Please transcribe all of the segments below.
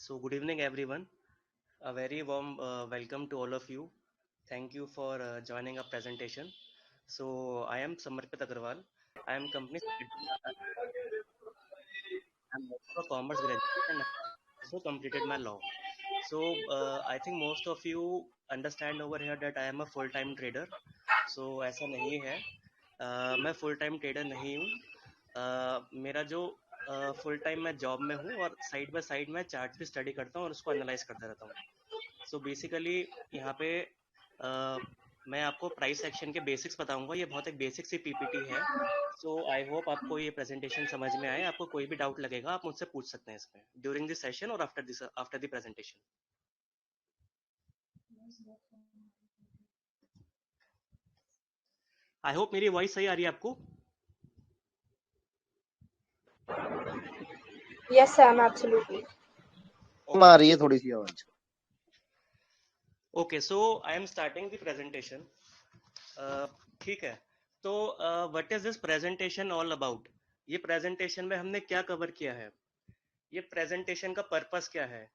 So good evening everyone. A very warm welcome to all of you. Thank you for joining our presentation. So I am Samarpit Agarwal. I am company secretary. I'm also a commerce graduate and also completed my law. So I think most of you understand over here that I am a full-time trader. So ऐसा नहीं है, मैं full time trader नहीं हूँ। मेरा जो full time मैं job में हूँ और साइड बाय साइड मैं चार्ट भी स्टडी करता हूँ और उसको एनालाइज करता रहता हूँ। सो बेसिकली यहाँ पे मैं आपको प्राइस एक्शन के बेसिक्स बताऊंगा। ये बहुत एक बेसिक सी पीपीटी है। सो आई होप आपको ये प्रेजेंटेशन समझ में आए। आपको कोई भी डाउट लगेगा आप मुझसे पूछ सकते हैं इसमें ड्यूरिंग दिस सेशन और after the presentation. I hope मेरी वॉइस सही आ रही है आपको। Yes, Sam, absolutely. आ रही है थोड़ी सी आवाज। Okay, so I am starting the presentation. ठीक है, तो what is this presentation all about? ये प्रेजेंटेशन में हमने क्या कवर किया है, ये प्रेजेंटेशन का पर्पस क्या है?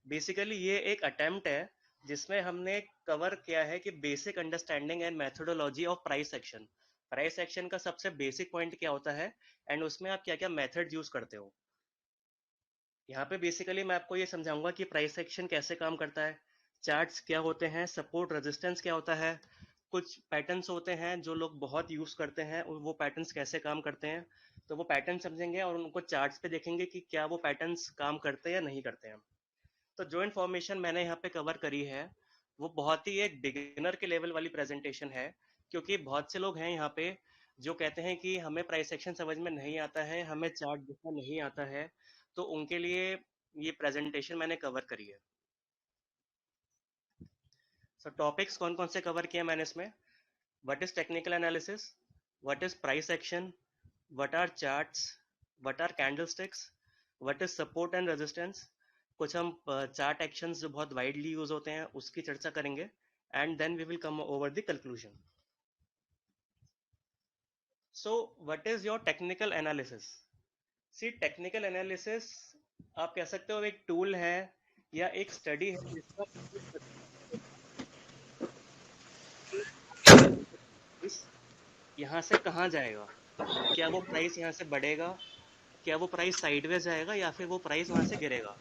बेसिकली ये एक अटेम्प्ट है जिसमें हमने कवर किया है कि basic understanding and methodology of price action. Price action का सबसे बेसिक पॉइंट क्या होता है एंड उसमें आप क्या क्या मेथड यूज करते हो। यहाँ पे बेसिकली मैं आपको ये समझाऊंगा कि प्राइस एक्शन कैसे काम करता है, चार्ट्स क्या होते हैं, सपोर्ट रेजिस्टेंस क्या होता है, कुछ पैटर्न्स होते हैं जो लोग बहुत यूज करते हैं, वो पैटर्न्स कैसे काम करते हैं। तो वो पैटर्न समझेंगे और उनको चार्ट्स पे देखेंगे कि क्या वो पैटर्न्स काम करते हैं या नहीं करते हैं। तो जो इन्फॉर्मेशन मैंने यहाँ पे कवर करी है वो बहुत ही एक बिगिनर के लेवल वाली प्रेजेंटेशन है, क्योंकि बहुत से लोग हैं यहाँ पे जो कहते हैं कि हमें प्राइस एक्शन समझ में नहीं आता है, हमें चार्ट देखना नहीं आता है। तो उनके लिए ये प्रेजेंटेशन मैंने कवर करी है। सो टॉपिक्स कौन कौन से कवर किए मैंने इसमें? What is technical analysis, what is price action, what are charts, what are candlesticks, what is support and resistance. कुछ हम चार्ट एक्शंस जो बहुत वाइडली यूज होते हैं उसकी चर्चा करेंगे and then we will come over the conclusion. So what is your technical analysis? See, technical analysis आप कह सकते हो एक टूल है या एक स्टडी है जिसका यहाँ से कहाँ जाएगा, क्या वो प्राइस यहाँ से बढ़ेगा, क्या वो प्राइस साइडवेज जाएगा या फिर वो प्राइस वहाँ से गिरेगा।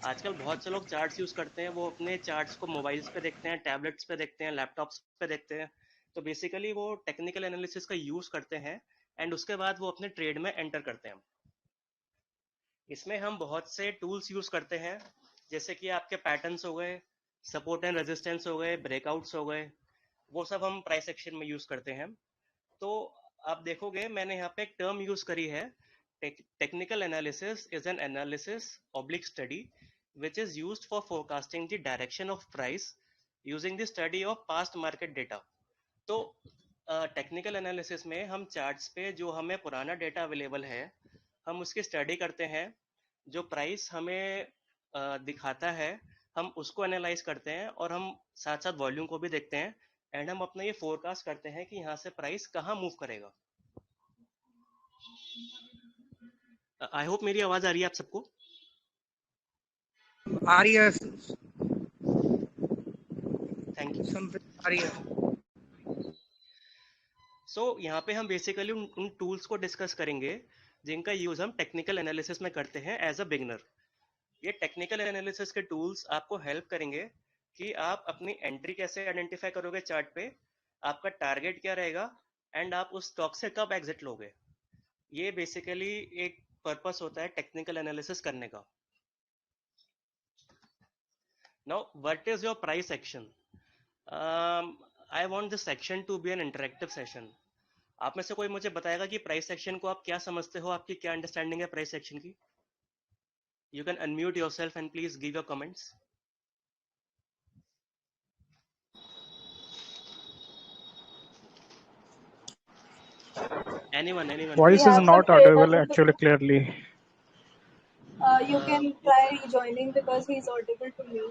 आजकल बहुत से लोग चार्ट्स यूज करते हैं, वो अपने चार्ट्स को मोबाइल्स पे देखते हैं, टैबलेट्स पे देखते हैं, लैपटॉप्स पे देखते हैं। तो बेसिकली वो टेक्निकल एनालिसिस का यूज करते हैं एंड उसके बाद वो अपने ट्रेड में एंटर करते हैं। इसमें हम बहुत से टूल्स यूज करते हैं, जैसे कि आपके पैटर्न्स हो गए, सपोर्ट एंड रेजिस्टेंस हो गए, ब्रेकआउट्स हो गए, वो सब हम प्राइस एक्शन में यूज करते हैं। तो आप देखोगे मैंने यहाँ पे एक टर्म यूज करी है, technical analysis is an analysis oblique study which is used for forecasting the direction of price using the study of past market data। तो टेक्निकल एनालिसिस में हम चार्ट्स पे जो हमें पुराना डेटा अवेलेबल है हम उसकी स्टडी करते हैं, जो प्राइस हमें दिखाता है हम उसको एनालाइज करते हैं और हम साथ साथ वॉल्यूम को भी देखते हैं एंड हम अपना ये फोरकास्ट करते हैं कि यहाँ से प्राइस कहाँ मूव करेगा। आई होप मेरी आवाज आ रही है आप सबको। आ रही है, थैंक यू। आ रही है। सो यहाँ पे हम बेसिकली उन टूल्स को डिस्कस करेंगे जिनका यूज हम टेक्निकल एनालिसिस में करते हैं एज अ बिगनर। ये टेक्निकल एनालिसिस के टूल्स आपको हेल्प करेंगे कि आप अपनी एंट्री कैसे आइडेंटिफाई करोगे चार्ट पे, आपका टारगेट क्या रहेगा एंड आप उस स्टॉक से कब एग्जिट लोगे। ये बेसिकली एक पर्पस होता है टेक्निकल एनालिसिस करने का। Now what is your price action? I want this section to be an interactive session. आप में से कोई मुझे बताएगा कि प्राइस सेक्शन को आप क्या समझते हो, आपकी क्या अंडरस्टैंडिंग है प्राइस सेक्शन की? You can unmute yourself and please give your comments. Anyone? Voice is not audible actually clearly. You can try rejoining because he's audible to me.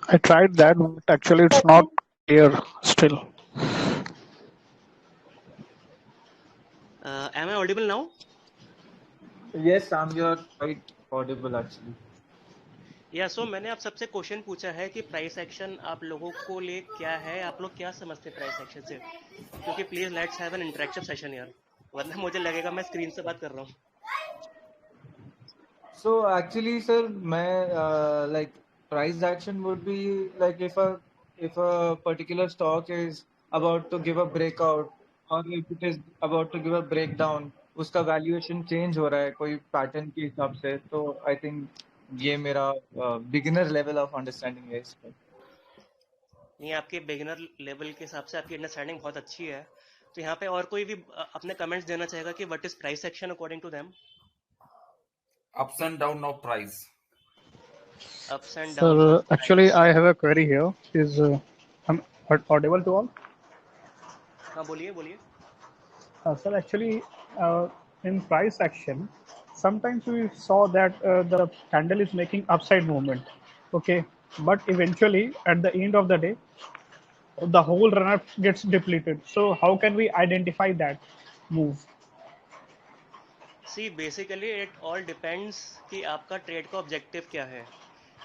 I tried that, but actually it's not clear still. Am I audible now? Yes, Sam, you're quite audible actually. या सो मैंने आप सबसे question पूछा है कि price action आप लोगों को लिए क्या है, आप लोग क्या समझते हैं प्राइस एक्शन से, क्योंकि please let's have an interactive session यार, वरना मुझे लगेगा मैं स्क्रीन से बात कर रहा हूँ. So actually, sir, my like price action would be like if a particular stock is about to give a breakout or if it is about to give a breakdown, उसका valuation change हो रहा है कोई pattern के हिसाब से, तो I think ये मेरा beginner level of understanding है इसका. नहीं, आपके बिगिनर लेवल के हिसाब से आपकी अंडरस्टैंडिंग बहुत अच्छी है. तो यहाँ पे और कोई भी अपने कमेंट्स देना चाहेगा कि what is price action according to them? Ups and down of price. Ups and downs Sir, of actually, price. I have a query here. Is I'm audible to all? हाँ, बोलिए बोलिए. Sir, actually, in price action, sometimes we saw that the candle is making upside movement. Okay, but eventually, at the end of the day, the whole run-up gets depleted. So, how can we identify that move? See basically it all depends कि आपका trade का objective क्या है.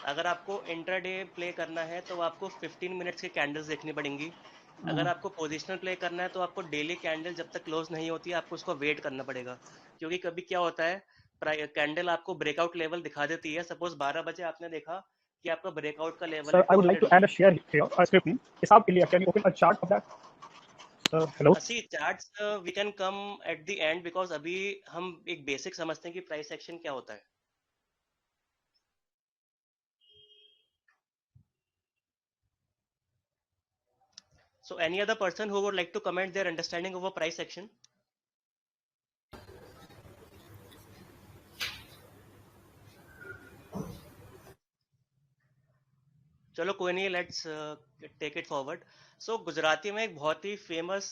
अगर आपको intraday play करना है तो आपको 15 मिनट्स की कैंडल्स देखनी पड़ेंगी. अगर आपको पोजिशनल प्ले करना है तो आपको डेली कैंडल जब तक क्लोज नहीं होती आपको उसको वेट करना पड़ेगा, क्योंकि कभी क्या होता है कैंडल आपको ब्रेकआउट लेवल दिखा देती है. सपोज 12 बजे आपने देखा कि आपका ब्रेकआउट का लेवल है Sir, I would like 200 to add a rupees. share here, a script name. Isab Ilya, can you open a chart of that? Sir, hello. See charts we can come at the end, because अभी हम एक basic समझते हैं कि price action क्या होता है. So any other person who would like to comment their understanding of a price action? चलो कोई नहीं, लेट्स टेक इट फॉरवर्ड. सो गुजराती में एक बहुत ही फेमस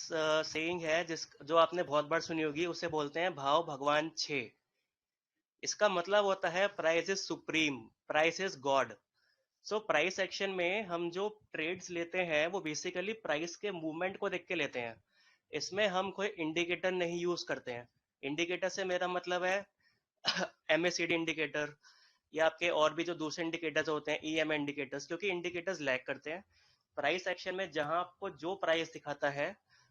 सेइंग है जिस जो आपने बहुत बार सुनी होगी, उसे बोलते हैं भाव भगवान छे. इसका मतलब होता है price is supreme, price is God. So price action में हम जो ट्रेड्स लेते हैं वो बेसिकली प्राइस के मूवमेंट को देख के लेते हैं. इसमें हम कोई इंडिकेटर नहीं यूज करते हैं. इंडिकेटर से मेरा मतलब है एमएसीडी इंडिकेटर या आपके और भी जो दूसरे इंडिकेटर्स होते हैं ईएम इंडिकेटर्स, क्योंकि इंडिकेटर्स लैग करते हैं. प्राइस एक्शन में जहां आपको जो प्राइस दिखाता है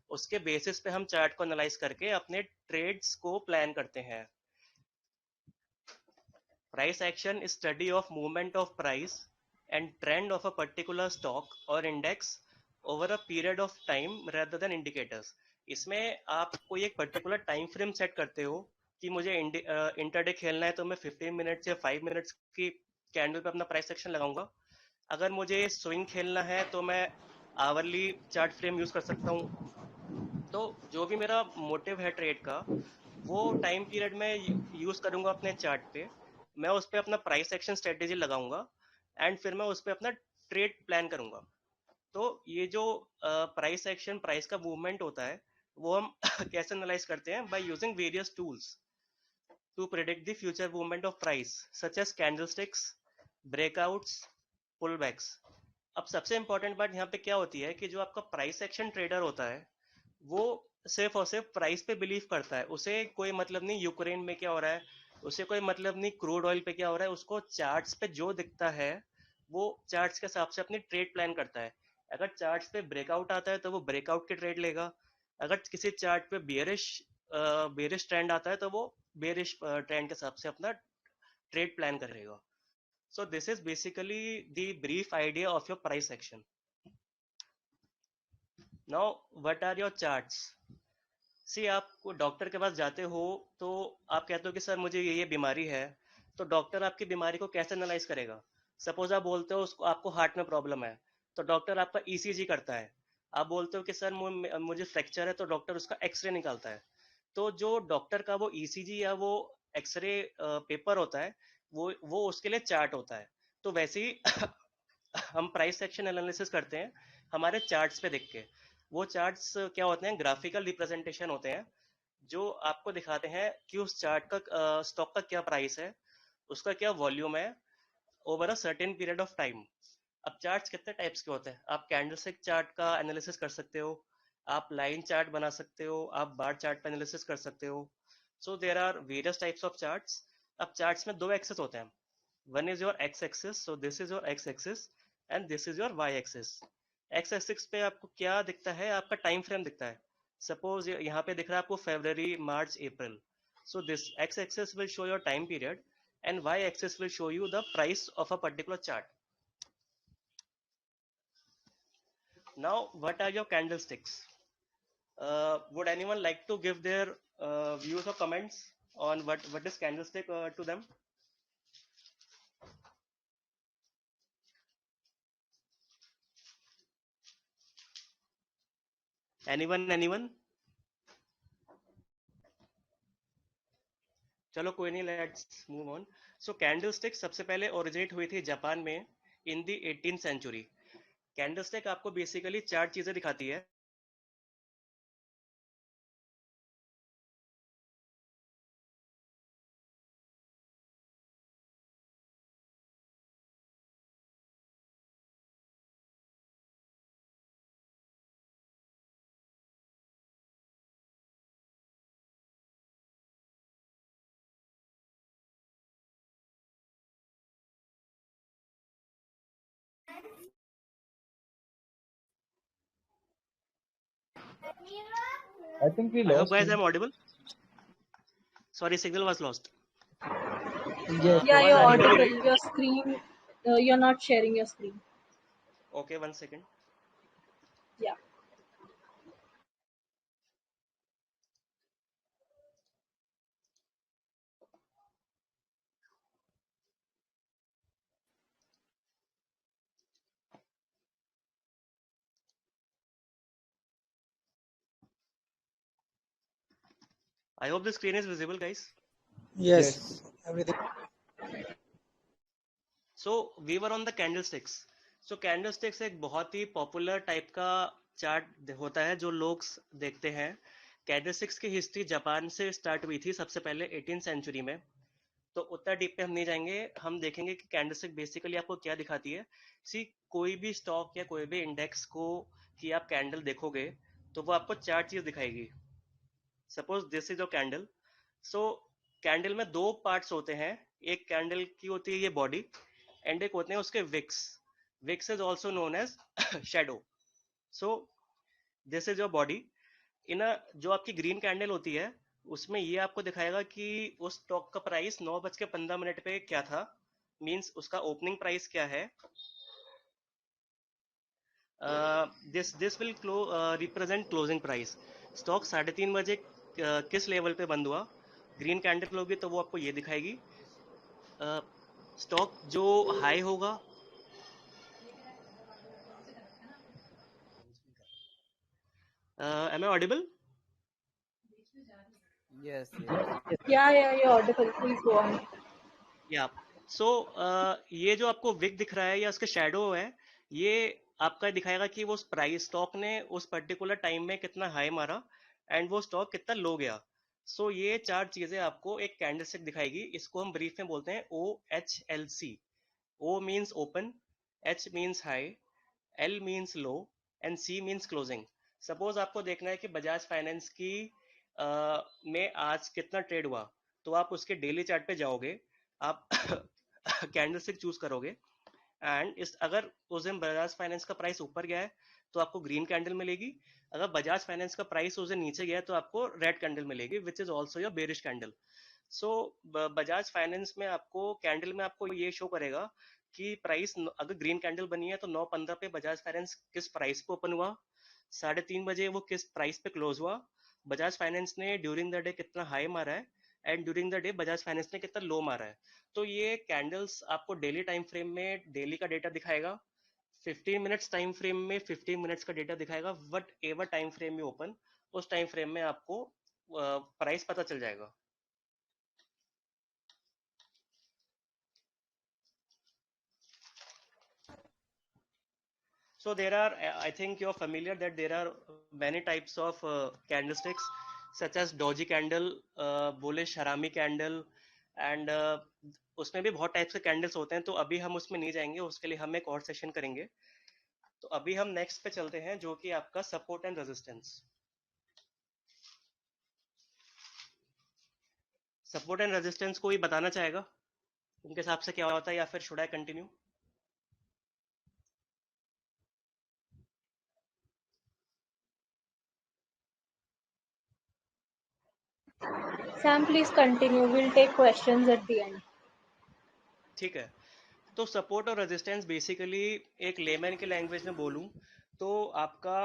उसके बेसिस पे हम चार्ट को एनालाइज करके अपने ट्रेड्स को प्लान करते हैं. Price action is study of movement of price and trend of a particular stock or index over a period of time rather than indicators. इसमें आप कोई एक पर्टिकुलर टाइम फ्रेम सेट करते हो कि मुझे इंटरडे खेलना है तो मैं 15 मिनट्स या 5 मिनट्स की कैंडल पे अपना प्राइस एक्शन लगाऊंगा. अगर मुझे स्विंग खेलना है तो मैं आवरली चार्ट फ्रेम यूज कर सकता हूँ. तो जो भी मेरा मोटिव है ट्रेड का वो टाइम पीरियड में यूज करूंगा अपने चार्ट पे. मैं उस पर अपना प्राइस एक्शन स्ट्रेटेजी लगाऊंगा एंड फिर मैं उस पर अपना ट्रेड प्लान करूंगा. तो ये जो प्राइस एक्शन प्राइस का मूवमेंट होता है वो हम कैसे एनालाइज करते हैं, by using various tools to predict the future movement of price such as candlesticks, breakouts, pullbacks. अब सबसे इंपॉर्टेंट बात यहाँ पे क्या होती है कि जो आपका प्राइस एक्शन ट्रेडर होता है वो सिर्फ और सिर्फ प्राइस पे बिलीव करता है. उसे कोई मतलब नहीं यूक्रेन में क्या हो रहा है, उसे कोई मतलब नहीं क्रूड ऑयल पे क्या हो रहा है. उसको चार्ट्स पे जो दिखता है वो चार्ट्स के हिसाब से अपनी ट्रेड प्लान करता है. अगर चार्ट्स पे ब्रेकआउट आता है तो वो ब्रेकआउट की ट्रेड लेगा. अगर किसी चार्ट पे बेरिश ट्रेंड आता है तो वो बेरिश ट्रेंड के हिसाब से अपना ट्रेड प्लान करेगा. So this is basically the brief idea of your price action. Now, what are your charts? See, आप डॉक्टर के पास जाते हो तो आप कहते हो कि सर मुझे ये बीमारी है, तो डॉक्टर आपकी बीमारी को कैसे एनालाइज करेगा. सपोज आप बोलते हो उसको आपको हार्ट में प्रॉब्लम है तो डॉक्टर आपका ईसीजी करता है. आप बोलते हो कि सर मुझे फ्रैक्चर है तो डॉक्टर उसका एक्सरे निकालता है. तो जो डॉक्टर का वो ईसीजी या वो एक्सरे पेपर होता है वो उसके लिए चार्ट होता है. तो वैसे ही हम प्राइस एक्शन एनालिसिस करते हैं हमारे चार्ट्स पे देख के. वो चार्ट्स क्या होते हैं, ग्राफिकल रिप्रेजेंटेशन होते हैं जो आपको दिखाते हैं कि उस चार्ट का स्टॉक का क्या प्राइस है, उसका क्या वॉल्यूम है over a certain period of time. अब चार्ट्स कितने टाइप्स के होते हैं. आप कैंडलस्टिक चार्ट का एनालिसिस कर सकते हो, आप लाइन चार्ट बना सकते हो, आप बार चार्ट का एनालिसिस कर सकते हो. So there are various types of charts. अब चार्ट्स में दो एक्सेस होते हैं, one is your x axis, so this is your x axis and this is your y axis. X axis पे आपको क्या दिखता है, आपका टाइम फ्रेम दिखता है। सपोज यहाँ पे दिख रहा है आपको फरवरी, मार्च, अप्रैल, so this x axis will show your time period and y axis will show you the price of a particular chart. Now what are your candlesticks? Would anyone like to give their views or comments on what is candlestick to them? Anyone? चलो कोई नहीं, let's move on. So candlestick सबसे पहले originate हुई थी Japan में इन दी 18th century. Candlestick आपको basically चार चीजें दिखाती है। I think we I hope lost guys I him. Am audible. Sorry, signal was lost. Yes, Yeah, was you're yes. Anybody audible. Ready? Your screen, you're not sharing your screen. Okay, one second. Yeah. I hope the screen is visible guys. Yes, Yes. everything. So we were on the candlesticks. So candlesticks एक बहुत ही popular type का chart होता है जो लोग देखते हैं। कैंडलस्टिक्स की हिस्ट्री जापान से स्टार्ट हुई थी सबसे पहले 18th सेंचुरी में। तो उतना डीप पे हम नहीं जाएंगे, हम देखेंगे कि कैंडलस्टिक बेसिकली आपको क्या दिखाती है। सी, कोई भी स्टॉक या कोई भी इंडेक्स को कि आप कैंडल देखोगे तो वो आपको चार चीज दिखाएगी। Suppose this is your candle. So candle में दो पार्ट्स होते हैं, एक कैंडल की होती है ये बॉडी एंड एक होते हैं उसके wicks. Wicks is also known as shadow. So this is your body. इन जो आपकी ग्रीन कैंडल होती है उसमें ये आपको दिखाएगा कि उस स्टॉक का प्राइस 9:15 पे क्या था, मींस उसका ओपनिंग प्राइस क्या है। This will represent closing price. Stock 3:30 किस लेवल पे बंद हुआ, ग्रीन कैंडल होगी तो वो आपको ये दिखाएगी। स्टॉक जो हाई होगा, am I audible? Yes, yes. Yeah, you're audible. Please go on. या सो ये जो आपको विक दिख रहा है या उसका शेडो है, ये आपका दिखाएगा कि वो प्राइस स्टॉक ने उस पर्टिकुलर टाइम में कितना हाई मारा एंड वो स्टॉक कितना लो गया। सो ये चार चीजें आपको एक कैंडलस्टिक दिखाएगी। इसको हम ब्रीफ में बोलते हैं OHLC। O means open, H means high, L means low and C means closing. Suppose आपको देखना है कि बजाज फाइनेंस की में आज कितना ट्रेड हुआ, तो आप उसके डेली चार्ट पे जाओगे, आप कैंडलस्टिक चूज करोगे एंड इस अगर उस दिन बजाज फाइनेंस का प्राइस ऊपर गया है तो आपको ग्रीन कैंडल मिलेगी। अगर बजाज फाइनेंस का प्राइस उस दिन नीचे गया है तो आपको रेड कैंडल मिलेगी, विच is also your bearish candle. So Bajaj finance में आपको कैंडल में आपको ये शो करेगा कि प्राइस अगर ग्रीन कैंडल बनी है तो 9:15 पे बजाज फाइनेंस किस प्राइस पे ओपन हुआ, 3:30 वो किस प्राइस पे क्लोज हुआ, बजाज फाइनेंस ने ड्यूरिंग द डे कितना हाई मारा है and during the day Bajaj finance ने कितना लो मारा है। तो ये कैंडल्स आपको डेली टाइम फ्रेम में डेली का डेटा दिखाएगा, 15 मिनट्स टाइम फ्रेम में 15 मिनट्स का डेटा दिखाएगा। वट एवर टाइम फ्रेम में ओपन, उस टाइम फ्रेम में आपको प्राइस पता चल जाएगा। So there are, I think you're familiar that there are many types of candlesticks, such as doji candle, bullish harami candle, and उसमें भी बहुत टाइप्स के कैंडल्स होते हैं। तो अभी हम उसमें नहीं जाएंगे, उसके लिए हम एक और सेशन करेंगे। तो अभी हम नेक्स्ट पे चलते हैं जो कि आपका support and resistance. Support and resistance कोई बताना चाहेगा उनके हिसाब से क्या होता है, या फिर should I continue? Sam, please continue. We'll take questions at the end. ठीक है, तो सपोर्ट और रेजिस्टेंस बेसिकली एक लेमैन के लैंग्वेज में बोलूं तो आपका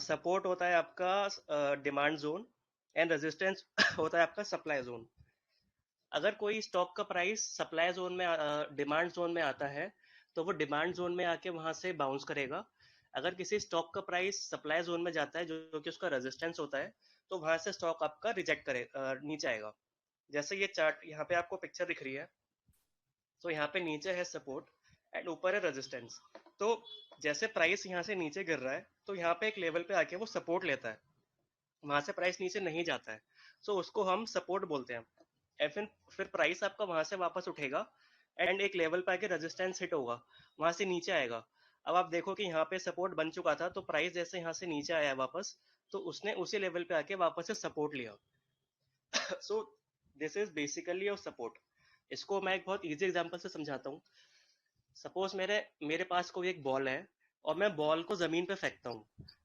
सपोर्ट होता है आपका डिमांड जोन एंड रेजिस्टेंस होता है आपका सप्लाई जोन। अगर कोई स्टॉक का प्राइस सप्लाई जोन में डिमांड जोन में आता है तो वो डिमांड जोन में आके वहां से बाउंस करेगा। अगर किसी स्टॉक का प्राइस सप्लाई जोन में जाता है जो कि उसका रेजिस्टेंस होता है तो वहां से स्टॉक आपका रिजेक्ट करे नीचे आएगा। जैसे ये चार्ट यहाँ पे आपको पिक्चर दिख रही है, तो यहाँ पे नीचे है सपोर्ट एंड ऊपर है रेजिस्टेंस। तो जैसे प्राइस यहाँ से नीचे गिर रहा है तो यहाँ पे एक लेवल पे आके वो सपोर्ट लेता है, वहां से प्राइस नीचे नहीं जाता है, सो उसको हम सपोर्ट बोलते हैं। एंड फिर प्राइस आपका वहां से वापस उठेगा एंड एक लेवल पे आके रेजिस्टेंस हिट होगा, वहां से नीचे आएगा। अब आप देखो कि यहाँ पे सपोर्ट बन चुका था, तो प्राइस जैसे यहाँ से नीचे आया वापस, तो उसने उसी लेवल पे आके वापस से सपोर्ट लिया। सो this is basically your support. इसको मैं एक बहुत इजी एग्जांपल से समझाता हूँ। सपोज मेरे मेरे पास कोई एक बॉल है और मैं बॉल को जमीन पे फेंकता हूँ,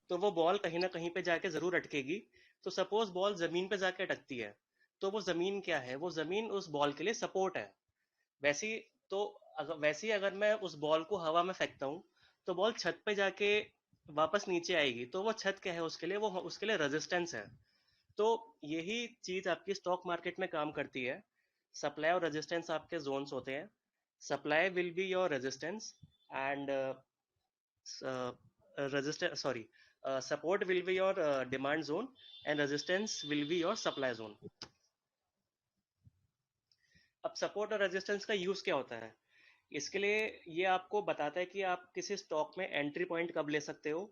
तो वो बॉल कहीं ना कहीं पे जाके जरूर अटकेगी। तो सपोज बॉल जमीन पे जाके अटकती है, तो वो जमीन क्या है, वो जमीन उस बॉल के लिए सपोर्ट है। वैसी तो वैसे ही अगर मैं उस बॉल को हवा में फेंकता हूँ तो बॉल छत पे जाके वापस नीचे आएगी, तो वो छत क्या है उसके लिए, वो उसके लिए रेजिस्टेंस है। तो यही चीज आपकी स्टॉक मार्केट में काम करती है। सप्लाई और रेजिस्टेंस आपके जोन्स होते हैं। Supply will be your resistance and resistance sorry support will be your demand zone and resistance will be your supply zone. अब सपोर्ट और रेजिस्टेंस का यूज क्या होता है? इसके लिए ये आपको बताता है कि आप किसी स्टॉक में एंट्री पॉइंट कब ले सकते हो।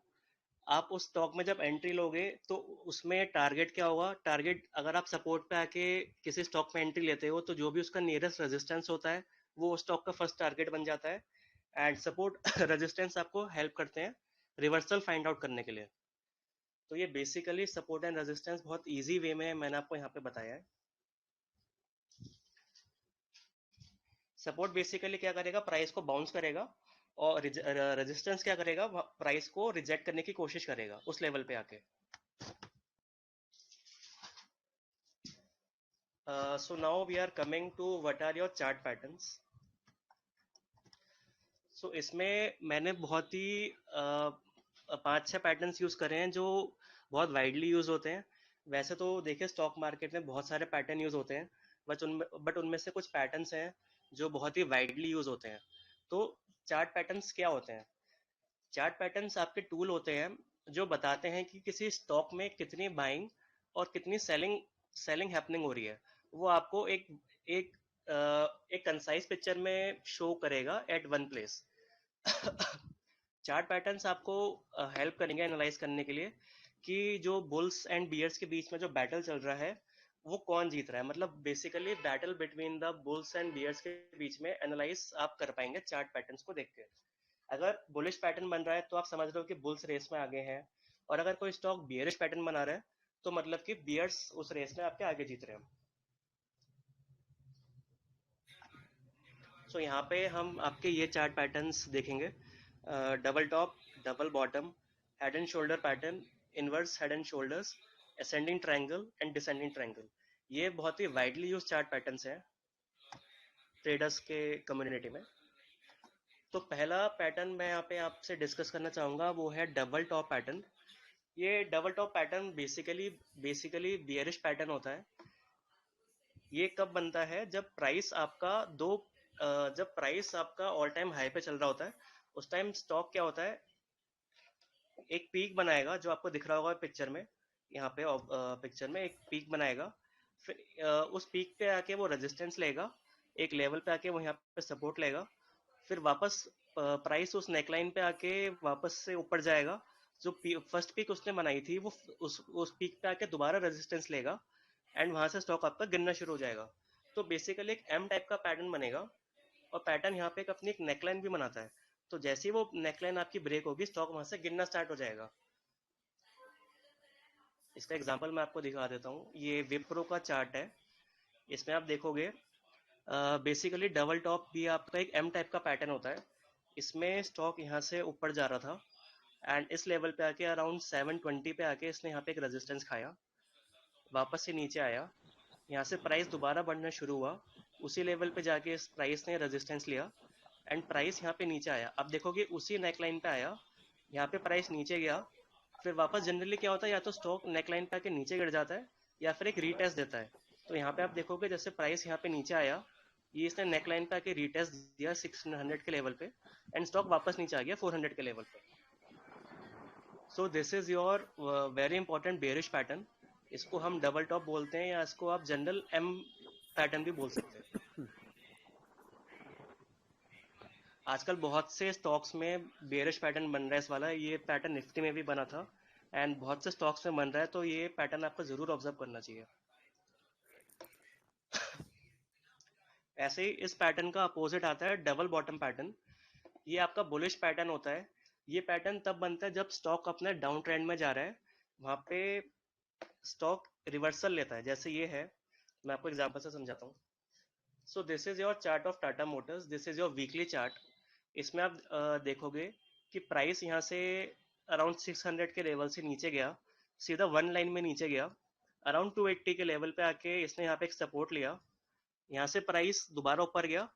आप उस स्टॉक में जब एंट्री लोगे तो उसमें टारगेट क्या होगा। टारगेट, अगर आप सपोर्ट पे आके किसी स्टॉक में एंट्री लेते हो तो जो भी उसका नियरेस्ट रेजिस्टेंस होता है वो उस स्टॉक का फर्स्ट टारगेट बन जाता है। एंड सपोर्ट रेजिस्टेंस आपको हेल्प करते हैं रिवर्सल फाइंड आउट करने के लिए। तो ये बेसिकली सपोर्ट एंड रेजिस्टेंस बहुत इजी वे में मैंने आपको यहाँ पे बताया है। सपोर्ट बेसिकली क्या करेगा, प्राइस को बाउंस करेगा, और रेजिस्टेंस क्या करेगा, प्राइस को रिजेक्ट करने की कोशिश करेगा उस लेवल पे आके। So now we are coming to what are your chart patterns. So इसमें मैंने बहुत ही 5-6 पैटर्न्स यूज करे हैं जो बहुत वाइडली यूज होते हैं। वैसे तो देखिए स्टॉक मार्केट में बहुत सारे पैटर्न यूज होते हैं, बट उनमें से कुछ पैटर्न्स हैं जो बहुत ही वाइडली यूज होते हैं। तो चार्ट पैटर्न्स क्या होते हैं? चार्ट पैटर्न्स आपके टूल होते हैं जो बताते हैं कि किसी स्टॉक में कितनी बाइंग और कितनी सेलिंग सेलिंग हैपनिंग हो रही है। वो आपको एक एक एक कंसाइज पिक्चर में शो करेगा at one place. Chart patterns आपको हेल्प करेंगे एनालाइज करने के लिए कि जो बुल्स एंड बियर्स के बीच में जो बैटल चल रहा है वो कौन जीत रहा है। मतलब basically battle between the bulls and bears के बीच में एनालाइज आप कर पाएंगे चार्ट पैटर्न्स को देख के। अगर बुलिश पैटर्न बन रहा है तो आप समझ रहे हो कि बुल्स रेस में आगे हैं, और अगर कोई स्टॉक बियरिश पैटर्न बना रहा है तो मतलब कि बियर्स उस रेस में आपके आगे जीत रहे हैं। सो यहाँ पे हम आपके ये चार्ट पैटर्न्स देखेंगे। Double top, double bottom, head and shoulder pattern, inverse head and shoulders, ascending triangle and descending triangle. ये बहुत ही वाइडली यूज चार्ट पैटर्न्स हैं ट्रेडर्स के कम्युनिटी में। तो पहला पैटर्न मैं यहाँ पे आपसे डिस्कस करना चाहूँगा वो है डबल टॉप पैटर्न। ये double top pattern basically bearish pattern होता है। ये कब बनता है, जब प्राइस आपका ऑल टाइम हाई पे चल रहा होता है। उस टाइम स्टॉक क्या होता है, एक पीक बनाएगा जो आपको दिख रहा होगा पिक्चर में। यहाँ पे पिक्चर में एक पीक बनाएगा, फिर उस पीक पे आके वो रेजिस्टेंस लेगा, एक लेवल पे आके वो यहाँ पे सपोर्ट लेगा, फिर वापस प्राइस उस नेकलाइन पे आके वापस से ऊपर जाएगा। जो फर्स्ट पीक उसने बनाई थी वो उस पीक पे आके दोबारा रेजिस्टेंस लेगा एंड वहां से स्टॉक आपका गिरना शुरू हो जाएगा। तो बेसिकली एक एम टाइप का पैटर्न बनेगा, और पैटर्न यहाँ पे अपनी एक नेकलाइन भी बनाता है। तो जैसे ही वो नेकलाइन आपकी ब्रेक होगी स्टॉक वहां से गिरना स्टार्ट हो जाएगा। इसका एग्जांपल मैं आपको दिखा देता हूँ। ये विप्रो का चार्ट है। इसमें आप देखोगे बेसिकली डबल टॉप भी आपका एक एम टाइप का पैटर्न होता है। इसमें स्टॉक यहाँ से ऊपर जा रहा था एंड इस लेवल पे आके अराउंड 720 पे आके इसने यहाँ पे एक रेजिस्टेंस खाया, वापस से नीचे आया, यहाँ से प्राइस दोबारा बढ़ना शुरू हुआ, उसी लेवल पे जाके इस प्राइस ने रेजिस्टेंस लिया एंड प्राइस यहाँ पे नीचे आया। अब देखोगे उसी नेकलाइन पे आया, यहाँ पे प्राइस नीचे गया, फिर वापस जनरली क्या होता है या तो स्टॉक नेकलाइन पे आके नीचे गिर जाता है या फिर एक रीटेस्ट देता है। तो यहाँ पे आप देखोगे जैसे प्राइस यहाँ पे नीचे आया, ये इसने नेकलाइन पे आके रीटेस्ट दिया 600 के लेवल पे एंड स्टॉक वापस नीचे आ गया 400 के लेवल पे। सो this is your very important bearish pattern. इसको हम डबल टॉप बोलते हैं या इसको आप जनरल एम पैटर्न भी बोल सकते हैं। आजकल बहुत से स्टॉक्स में बेरिश पैटर्न बन रहा है इस वाला, ये पैटर्न निफ्टी में भी बना था एंड बहुत से स्टॉक्स में बन रहा है, तो ये पैटर्न आपको जरूर ऑब्जर्व करना चाहिए। ऐसे ही इस पैटर्न का अपोजिट आता है डबल बॉटम पैटर्न। ये आपका बुलिश पैटर्न होता है। ये पैटर्न तब बनता है जब स्टॉक अपने डाउन ट्रेंड में जा रहा है, वहां पे स्टॉक रिवर्सल लेता है, जैसे ये है। मैं आपको एग्जांपल से समझाता हूँ। सो this is your chart of Tata Motors, this is your weekly chart. इसमें आप देखोगे कि प्राइस यहाँ से अराउंड 600 के लेवल से नीचे गया, सीधा वन लाइन में नीचे गया, अराउंड 280 के लेवल पे आके इसने यहाँ पे एक सपोर्ट लिया, यहाँ से प्राइस दोबारा ऊपर गया,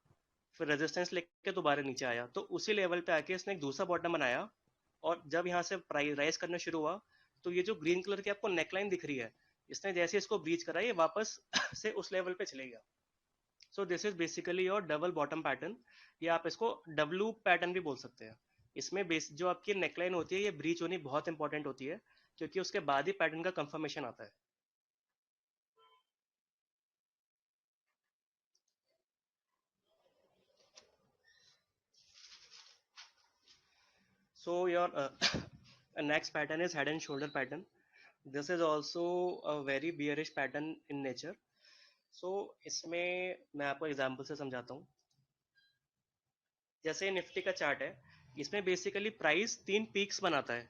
फिर रेजिस्टेंस लेके दोबारा नीचे आया, तो उसी लेवल पे आके इसने एक दूसरा बॉटम बनाया। और जब यहाँ से प्राइस राइज करना शुरू हुआ, तो ये जो ग्रीन कलर की आपको नेकलाइन दिख रही है, इसने जैसे इसको ब्रीच करा, ये वापस से उस लेवल पे चले गया। सो this is basically your double bottom pattern, या आप इसको डब्लू पैटर्न भी बोल सकते हैं। इसमें बेस जो आपकी नेकलाइन होती है, ये ब्रीच होनी बहुत इंपॉर्टेंट होती है, क्योंकि उसके बाद ही पैटर्न का कंफर्मेशन आता है। So your next pattern is head and shoulder pattern. This is also a very bearish pattern in nature. So इसमें मैं आपको एग्जांपल से समझाता हूँ। जैसे निफ्टी का चार्ट है, इसमें बेसिकली प्राइस 3 पीक्स बनाता है।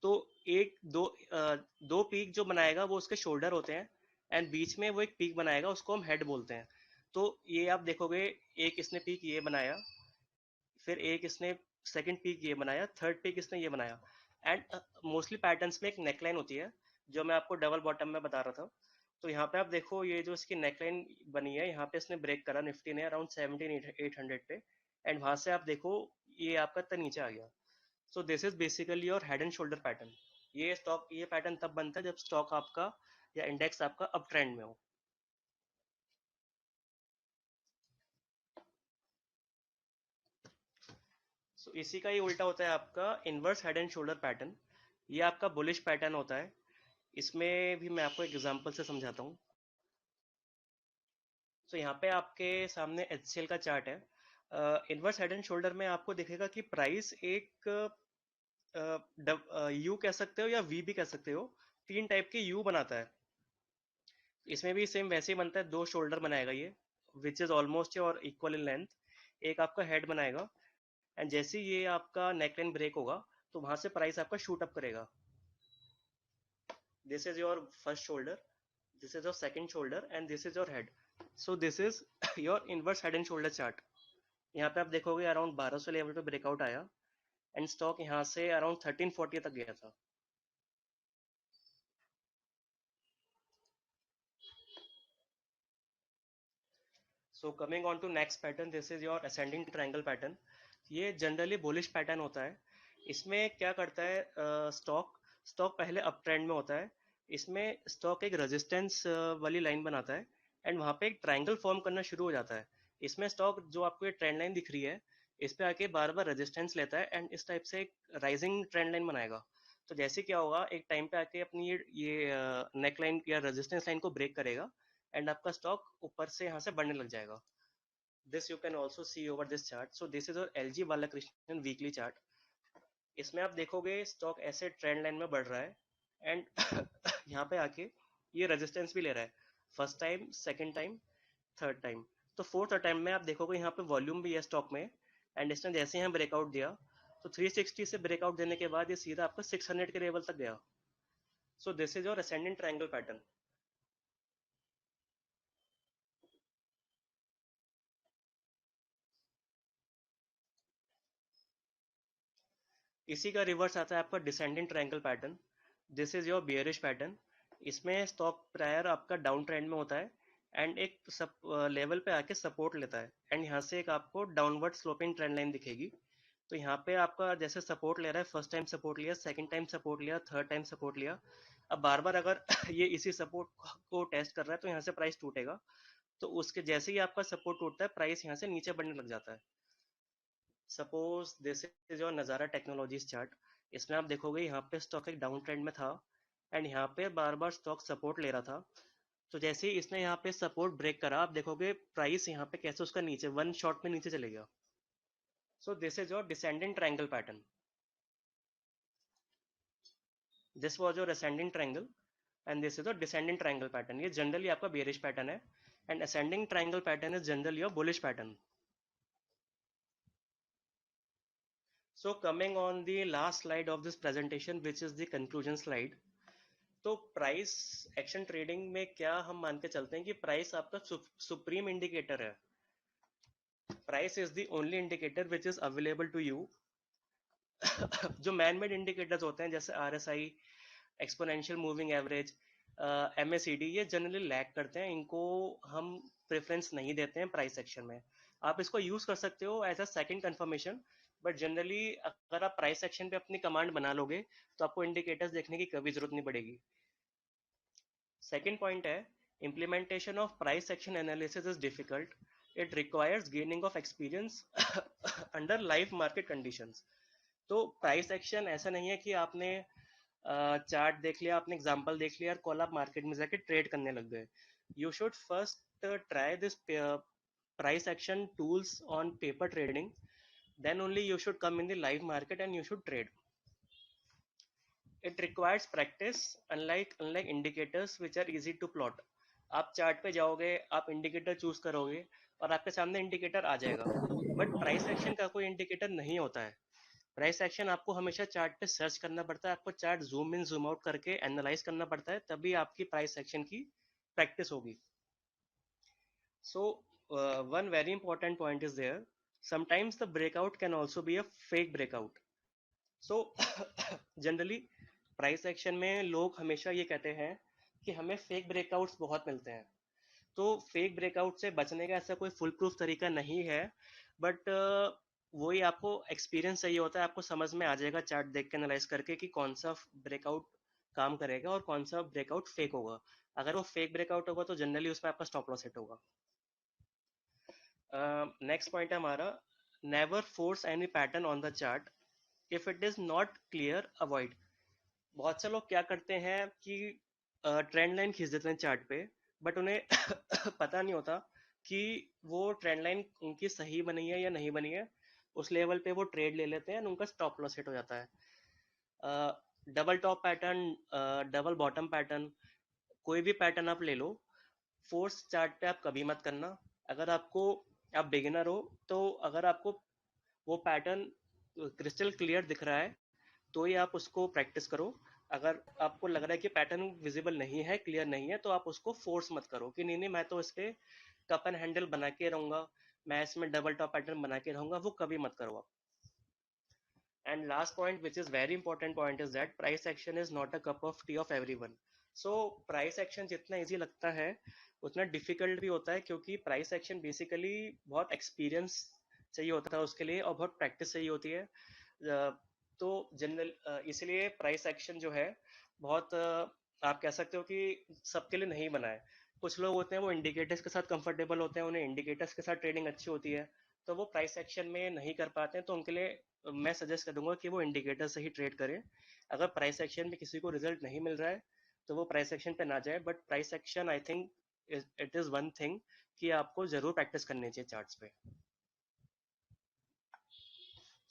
तो एक दो पीक जो बनाएगा वो उसके शोल्डर होते हैं एंड बीच में वो एक पीक बनाएगा, उसको हम हेड बोलते हैं। तो ये आप देखोगे, एक इसने पीक ये बनाया, फिर एक इसने सेकंड पीक ये बनाया, थर्ड पीक इसने ये बनाया एंड मोस्टली पैटर्न्स में एक नेकलाइन होती है, जो मैं आपको डबल बॉटम में बता रहा था। तो यहाँ पे आप देखो, ये जो इसकी नेकलाइन बनी है, यहाँ पे इसने ब्रेक करा निफ्टी ने अराउंड 17,800 पे एंड वहां से आप देखो ये आपका इतना नीचे आ गया। सो this is basically your head and shoulder pattern. ये पैटर्न तब बनता है जब स्टॉक आपका या इंडेक्स आपका अप ट्रेंड में हो। सो इसी का ही उल्टा होता है आपका inverse head and shoulder pattern. ये आपका बुलिश पैटर्न होता है। इसमें भी मैं आपको एक एग्जांपल से समझाता हूँ। सो यहाँ पे आपके सामने HCL का चार्ट है। इनवर्स हेड एंड शोल्डर में आपको दिखेगा कि प्राइस एक यू कह सकते हो या वी भी कह सकते हो, 3 टाइप के यू बनाता है। इसमें भी सेम वैसे ही बनता है, 2 शोल्डर बनाएगा ये, विच इज ऑलमोस्ट और इक्वल इन लेंथ। एक आपका हेड बनाएगा एंड जैसे ही ये आपका नेकलाइन ब्रेक होगा, तो वहां से प्राइस आपका शूट अप करेगा। This is your first shoulder, this is your second shoulder and this is your head. So this is your inverse head and shoulder chart. यहाँ पे आप देखोगे अराउंड 1200 लेवल पे ब्रेकआउट आया एंड स्टॉक यहाँ से around 1340 तक गया था। So coming on to next pattern, this is your ascending triangle pattern. ये जनरली बुलिश पैटर्न होता है। इसमें क्या करता है, स्टॉक पहले अप ट्रेंड में होता है, इसमें स्टॉक एक रेजिस्टेंस वाली लाइन बनाता है एंड वहां पे एक ट्रायंगल फॉर्म करना शुरू हो जाता है। इसमें स्टॉक जो आपको ये ट्रेंड लाइन दिख रही है, इस पे आके बार बार रेजिस्टेंस लेता है एंड इस टाइप से एक राइजिंग ट्रेंड लाइन बनाएगा। तो जैसे क्या होगा, एक टाइम पे आके अपनी ये नेक लाइन या रेजिस्टेंस लाइन को ब्रेक करेगा एंड आपका स्टॉक ऊपर से यहाँ से बढ़ने लग जाएगा। This you can also see over this chart. So this is LG Balakrishnan weekly chart. इसमें आप देखोगे स्टॉक ऐसे ट्रेंड लाइन में बढ़ रहा है एंड यहाँ पे आके ये रेजिस्टेंस भी ले रहा है, first time, second time, third time. तो फोर्थ टाइम में आप देखोगे यहाँ पे वॉल्यूम भी है स्टॉक में एंड इसने जैसे यहाँ ब्रेकआउट दिया, तो 360 से ब्रेकआउट देने के बाद ये सीधा आपका 600 के लेवल तक गया। सो this is your ascending triangle pattern. इसी का रिवर्स आता है आपका descending triangle pattern. This is your bearish pattern. इसमें स्टॉक प्रायर आपका डाउन ट्रेंड में होता है एंड एक लेवल पे आके सपोर्ट लेता है एंड यहाँ से एक आपको डाउनवर्ड स्लोपिंग ट्रेंड लाइन दिखेगी। तो यहाँ पे आपका जैसे सपोर्ट ले रहा है, फर्स्ट टाइम सपोर्ट लिया, सेकंड टाइम सपोर्ट लिया, थर्ड टाइम सपोर्ट लिया, अब बार बार अगर ये इसी सपोर्ट को टेस्ट कर रहा है तो यहाँ से प्राइस टूटेगा। तो उसके जैसे ही आपका सपोर्ट टूटता है प्राइस यहाँ से नीचे बढ़ने लग जाता है। सपोज दिस इज योर नज़ारा टेक्नोलॉजीज चार्ट। इसमें आप देखोगे यहाँ पे स्टॉक एक डाउन ट्रेंड में था एंड यहाँ पे बार बार स्टॉक सपोर्ट ले रहा था। तो जैसे ही इसने यहाँ पे सपोर्ट ब्रेक करा, आप देखोगे प्राइस यहाँ पे कैसे उसका नीचे वन शॉट में नीचे चले गया। सो this is your descending triangle pattern. This was your ascending triangle and this is your descending triangle pattern. ये जनरली आपका बेयरिश पैटर्न है and ascending triangle pattern is generally your bullish pattern. So coming on the last slide of this presentation, which is the conclusion slide. तो price action trading में क्या हम मान के चलते हैं कि प्राइस आपका सुप्रीम इंडिकेटर है। Price is the only indicator which is available to you. जो मैन मेड इंडिकेटर्स होते हैं जैसे RSI, exponential moving average, MACD, ये जनरली लैग करते हैं, इनको हम प्रेफरेंस नहीं देते हैं प्राइस एक्शन में। आप इसको यूज कर सकते हो as a second confirmation, but generally अगर आप प्राइस एक्शन पे अपनी कमांड बना लोगे तो आपको इंडिकेटर्स देखने की कभी जरूरत नहीं पड़ेगी। सेकंड पॉइंट है, implementation of price action analysis is difficult. It requires gaining of experience under live market conditions. तो प्राइस एक्शन ऐसा नहीं है कि आपने चार्ट देख लिया, आपने एग्जांपल देख लिया और कल आप मार्केट में जाके ट्रेड करने लग गए। You should first try this price action tools on paper trading, then only you should come in the live market and you should trade. It requires practice, unlike indicators which are easy to plot. आप chart पे जाओगे, आप indicator choose करोगे और आपके सामने indicator आ जाएगा, but price action का कोई इंडिकेटर नहीं होता है। प्राइस एक्शन आपको हमेशा चार्ट पे सर्च करना पड़ता है, आपको chart zoom in zoom out करके एनालाइज करना पड़ता है, तभी आपकी प्राइस एक्शन की प्रैक्टिस होगी। So one very important point is there, sometimes the breakout can also be a fake breakout. So generally price action में लोग हमेशा ये कहते हैं कि हमें फेक ब्रेकआउट्स बहुत मिलते हैं। तो फेक ब्रेकआउट से बचने का ऐसा कोई फुल प्रूफ तरीका नहीं है, बट वही आपको एक्सपीरियंस चाहिए होता है, आपको समझ में आ जाएगा चार्ट देख के एनालाइज करके कि कौन सा ब्रेकआउट काम करेगा और कौन सा ब्रेकआउट फेक होगा। अगर वो फेक ब्रेकआउट होगा तो जनरली उसमें आपका स्टॉप लॉस हिट होगा। नेक्स्ट पॉइंट है हमारा, never force any pattern on the chart, if it is not clear avoid. बहुत से लोग क्या करते हैं कि ट्रेंड लाइन खींच देते हैं चार्ट पे, बट उन्हें पता नहीं होता कि वो ट्रेंड लाइन उनकी सही बनी है या नहीं बनी है। उस लेवल पे वो ट्रेड ले लेते हैं और उनका स्टॉप लॉस हिट हो जाता है। Double top pattern, double bottom pattern, कोई भी पैटर्न आप ले लो, फोर्स चार्ट पे आप कभी मत करना। अगर आपको, आप बिगिनर हो तो अगर आपको वो पैटर्न क्रिस्टल क्लियर दिख रहा है तो ही आप उसको प्रैक्टिस करो। अगर आपको लग रहा है कि पैटर्न विजिबल नहीं है, क्लियर नहीं है, तो आप उसको फोर्स मत करो कि नहीं मैं तो इस पे कप एंड हैंडल बना के रहूंगा, मैं इसमें डबल टॉप पैटर्न बना के रहूंगा, वो कभी मत करो आप। And last point which is very important point is that price action is not a cup of T of everyone. So price action जितना इजी लगता है उतना डिफिकल्ट भी होता है, क्योंकि प्राइस एक्शन बेसिकली बहुत एक्सपीरियंस चाहिए होता है उसके लिए और बहुत प्रैक्टिस चाहिए होती है। तो जनरल इसलिए प्राइस एक्शन जो है बहुत आप कह सकते हो कि सबके लिए नहीं बना है। कुछ लोग होते हैं वो इंडिकेटर्स के साथ कंफर्टेबल होते हैं, उन्हें इंडिकेटर्स के साथ ट्रेडिंग अच्छी होती है, तो वो प्राइस एक्शन में नहीं कर पाते हैं, तो उनके लिए मैं सजेस्ट कर दूंगा कि वो इंडिकेटर से ही ट्रेड करें। अगर प्राइस एक्शन में किसी को रिजल्ट नहीं मिल रहा है तो वो प्राइस एक्शन पे ना जाए, but price action I think it is one thing कि आपको जरूर प्रैक्टिस करनी चाहिए चार्ट्स पे।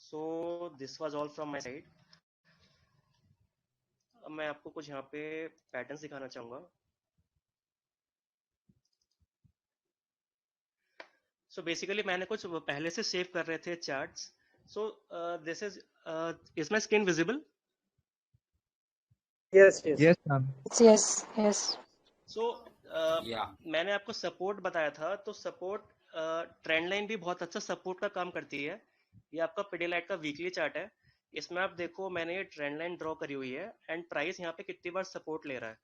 So this was all from my side. अब मैं आपको कुछ यहाँ पे पैटर्न दिखाना चाहूंगा। सो बेसिकली मैंने कुछ पहले से सेव कर रहे थे charts. So this is my screen visible? Yes, yes. Yes, ma'am. Yes, yes. So Yeah. मैंने आपको सपोर्ट बताया था, तो सपोर्ट ट्रेंड लाइन भी बहुत अच्छा सपोर्ट का काम करती है। ये आपका पिडिलाइट का वीकली चार्ट है। इसमें आप देखो मैंने ये ट्रेंड लाइन ड्रॉ करी हुई है एंड प्राइस यहाँ पे कितनी बार सपोर्ट ले रहा है।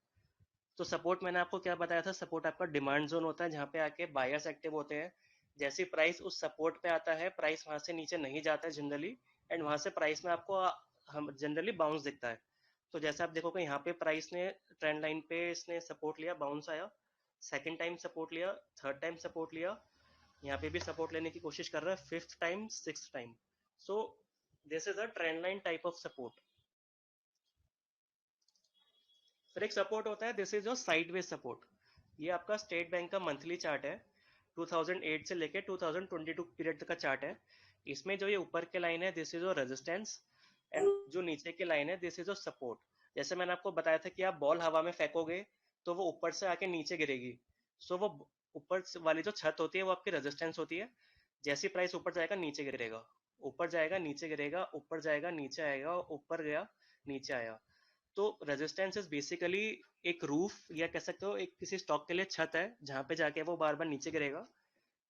तो सपोर्ट मैंने आपको क्या बताया था, सपोर्ट आपका डिमांड जोन होता है जहाँ पे आके बायर्स एक्टिव होते हैं। जैसी प्राइस उस सपोर्ट पे आता है, प्राइस वहां से नीचे नहीं जाता है जनरली, एंड वहां से प्राइस में आपको हम जनरली बाउंस दिखता है। तो जैसे आप देखोगे यहाँ पे प्राइस ने ट्रेंड लाइन पे इसने सपोर्ट लिया, बाउंस आया, सेकेंड टाइम सपोर्ट लिया, थर्ड टाइम सपोर्ट लिया, यहाँ पे भी सपोर्ट लेने की कोशिश कर रहा है, fifth time, sixth time. So this is a trend line type of support. फिर एक सपोर्ट होता है, this is your sideways support. ये आपका स्टेट बैंक का मंथली चार्ट है, 2008 से लेके 2022 पीरियड तक का चार्ट है। इसमें जो ये ऊपर के लाइन है this is your resistance, and जो नीचे की लाइन है दिस इज योर सपोर्ट। जैसे मैंने आपको बताया था कि आप बॉल हवा में फेंकोगे तो वो ऊपर से आके नीचे गिरेगी। सो वो ऊपर वाली जो छत होती है वो आपकी रेजिस्टेंस होती है। जैसी प्राइस ऊपर जाएगा नीचे गिरेगा, ऊपर जाएगा नीचे गिरेगा, ऊपर जाएगा नीचे आएगा, ऊपर गया नीचे आया। तो रेजिस्टेंस इज बेसिकली एक रूफ, या कह सकते हो एक किसी स्टॉक के लिए छत है जहां पे जाके वो बार बार नीचे गिरेगा।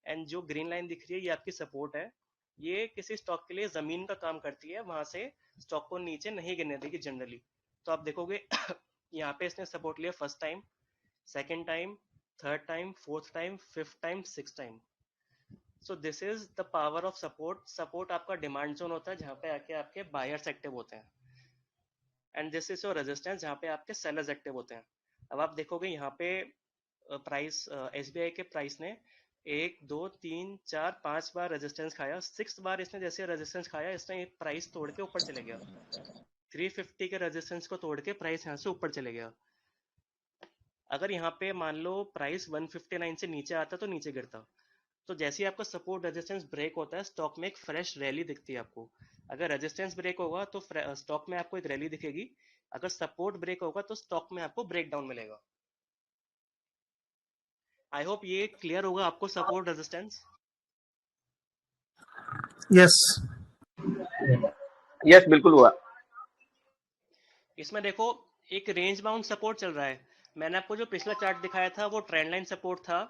एंड जो ग्रीन लाइन दिख रही है ये आपकी सपोर्ट है। ये किसी स्टॉक के लिए जमीन का काम करती है, वहां से स्टॉक को नीचे नहीं गिरने देगी जनरली। तो आप देखोगे यहाँ पे इसने सपोर्ट लिया first time, second time, third time, fourth time, fifth time, six time. So this is the power of support. Support आपका डिमांड जोन होता है जहाँ पे आके आपके बायर्स एक्टिव होते हैं, and this is your resistance जहाँ पे आपके सेलर्स एक्टिव होते हैं। अब आप देखोगे यहाँ पे प्राइस एसबीआई के प्राइस ने 1 2 3 4 5 बार रेजिस्टेंस खाया, सिक्स बार इसने जैसे रेजिस्टेंस खाया इसने प्राइस तोड़ के ऊपर चले गया। 350 के रेजिस्टेंस को तोड़ के प्राइस यहाँ से ऊपर चले गया। अगर यहाँ पे मान लो प्राइस 159 से नीचे आता तो नीचे गिरता। तो जैसे ही आपका सपोर्ट रेजिस्टेंस ब्रेक होता है स्टॉक में एक फ्रेश रैली दिखती है आपको। अगर रेजिस्टेंस ब्रेक होगा तो स्टॉक में आपको एक रैली दिखेगी, अगर सपोर्ट ब्रेक होगा तो स्टॉक में आपको ब्रेक डाउन मिलेगा। आई होप ये क्लियर होगा आपको सपोर्ट रेजिस्टेंस। यस यस बिल्कुल हुआ। इसमें देखो एक रेंज बाउंड सपोर्ट चल रहा है। मैंने आपको जो पिछला चार्ट दिखाया था वो ट्रेंड लाइन सपोर्ट था,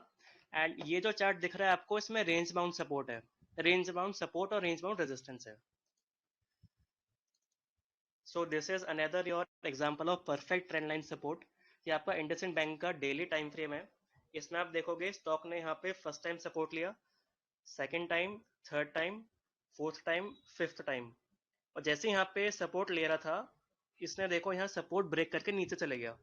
एंड ये जो चार्ट दिख रहा है आपको इसमें रेंज बाउंड सपोर्ट है। रेंज बाउंड सपोर्ट और रेंज बाउंड रेजिस्टेंस है। सो this is another your example of perfect trend line support. ये आपका इंडसइंड बैंक का डेली टाइम फ्रेम है। इसमें आप देखोगे स्टॉक ने यहाँ पे फर्स्ट टाइम सपोर्ट लिया, second time, third time, fourth time, fifth time, और जैसे यहाँ पे सपोर्ट ले रहा था इसने देखो यहाँ सपोर्ट ब्रेक करके नीचे चले गया।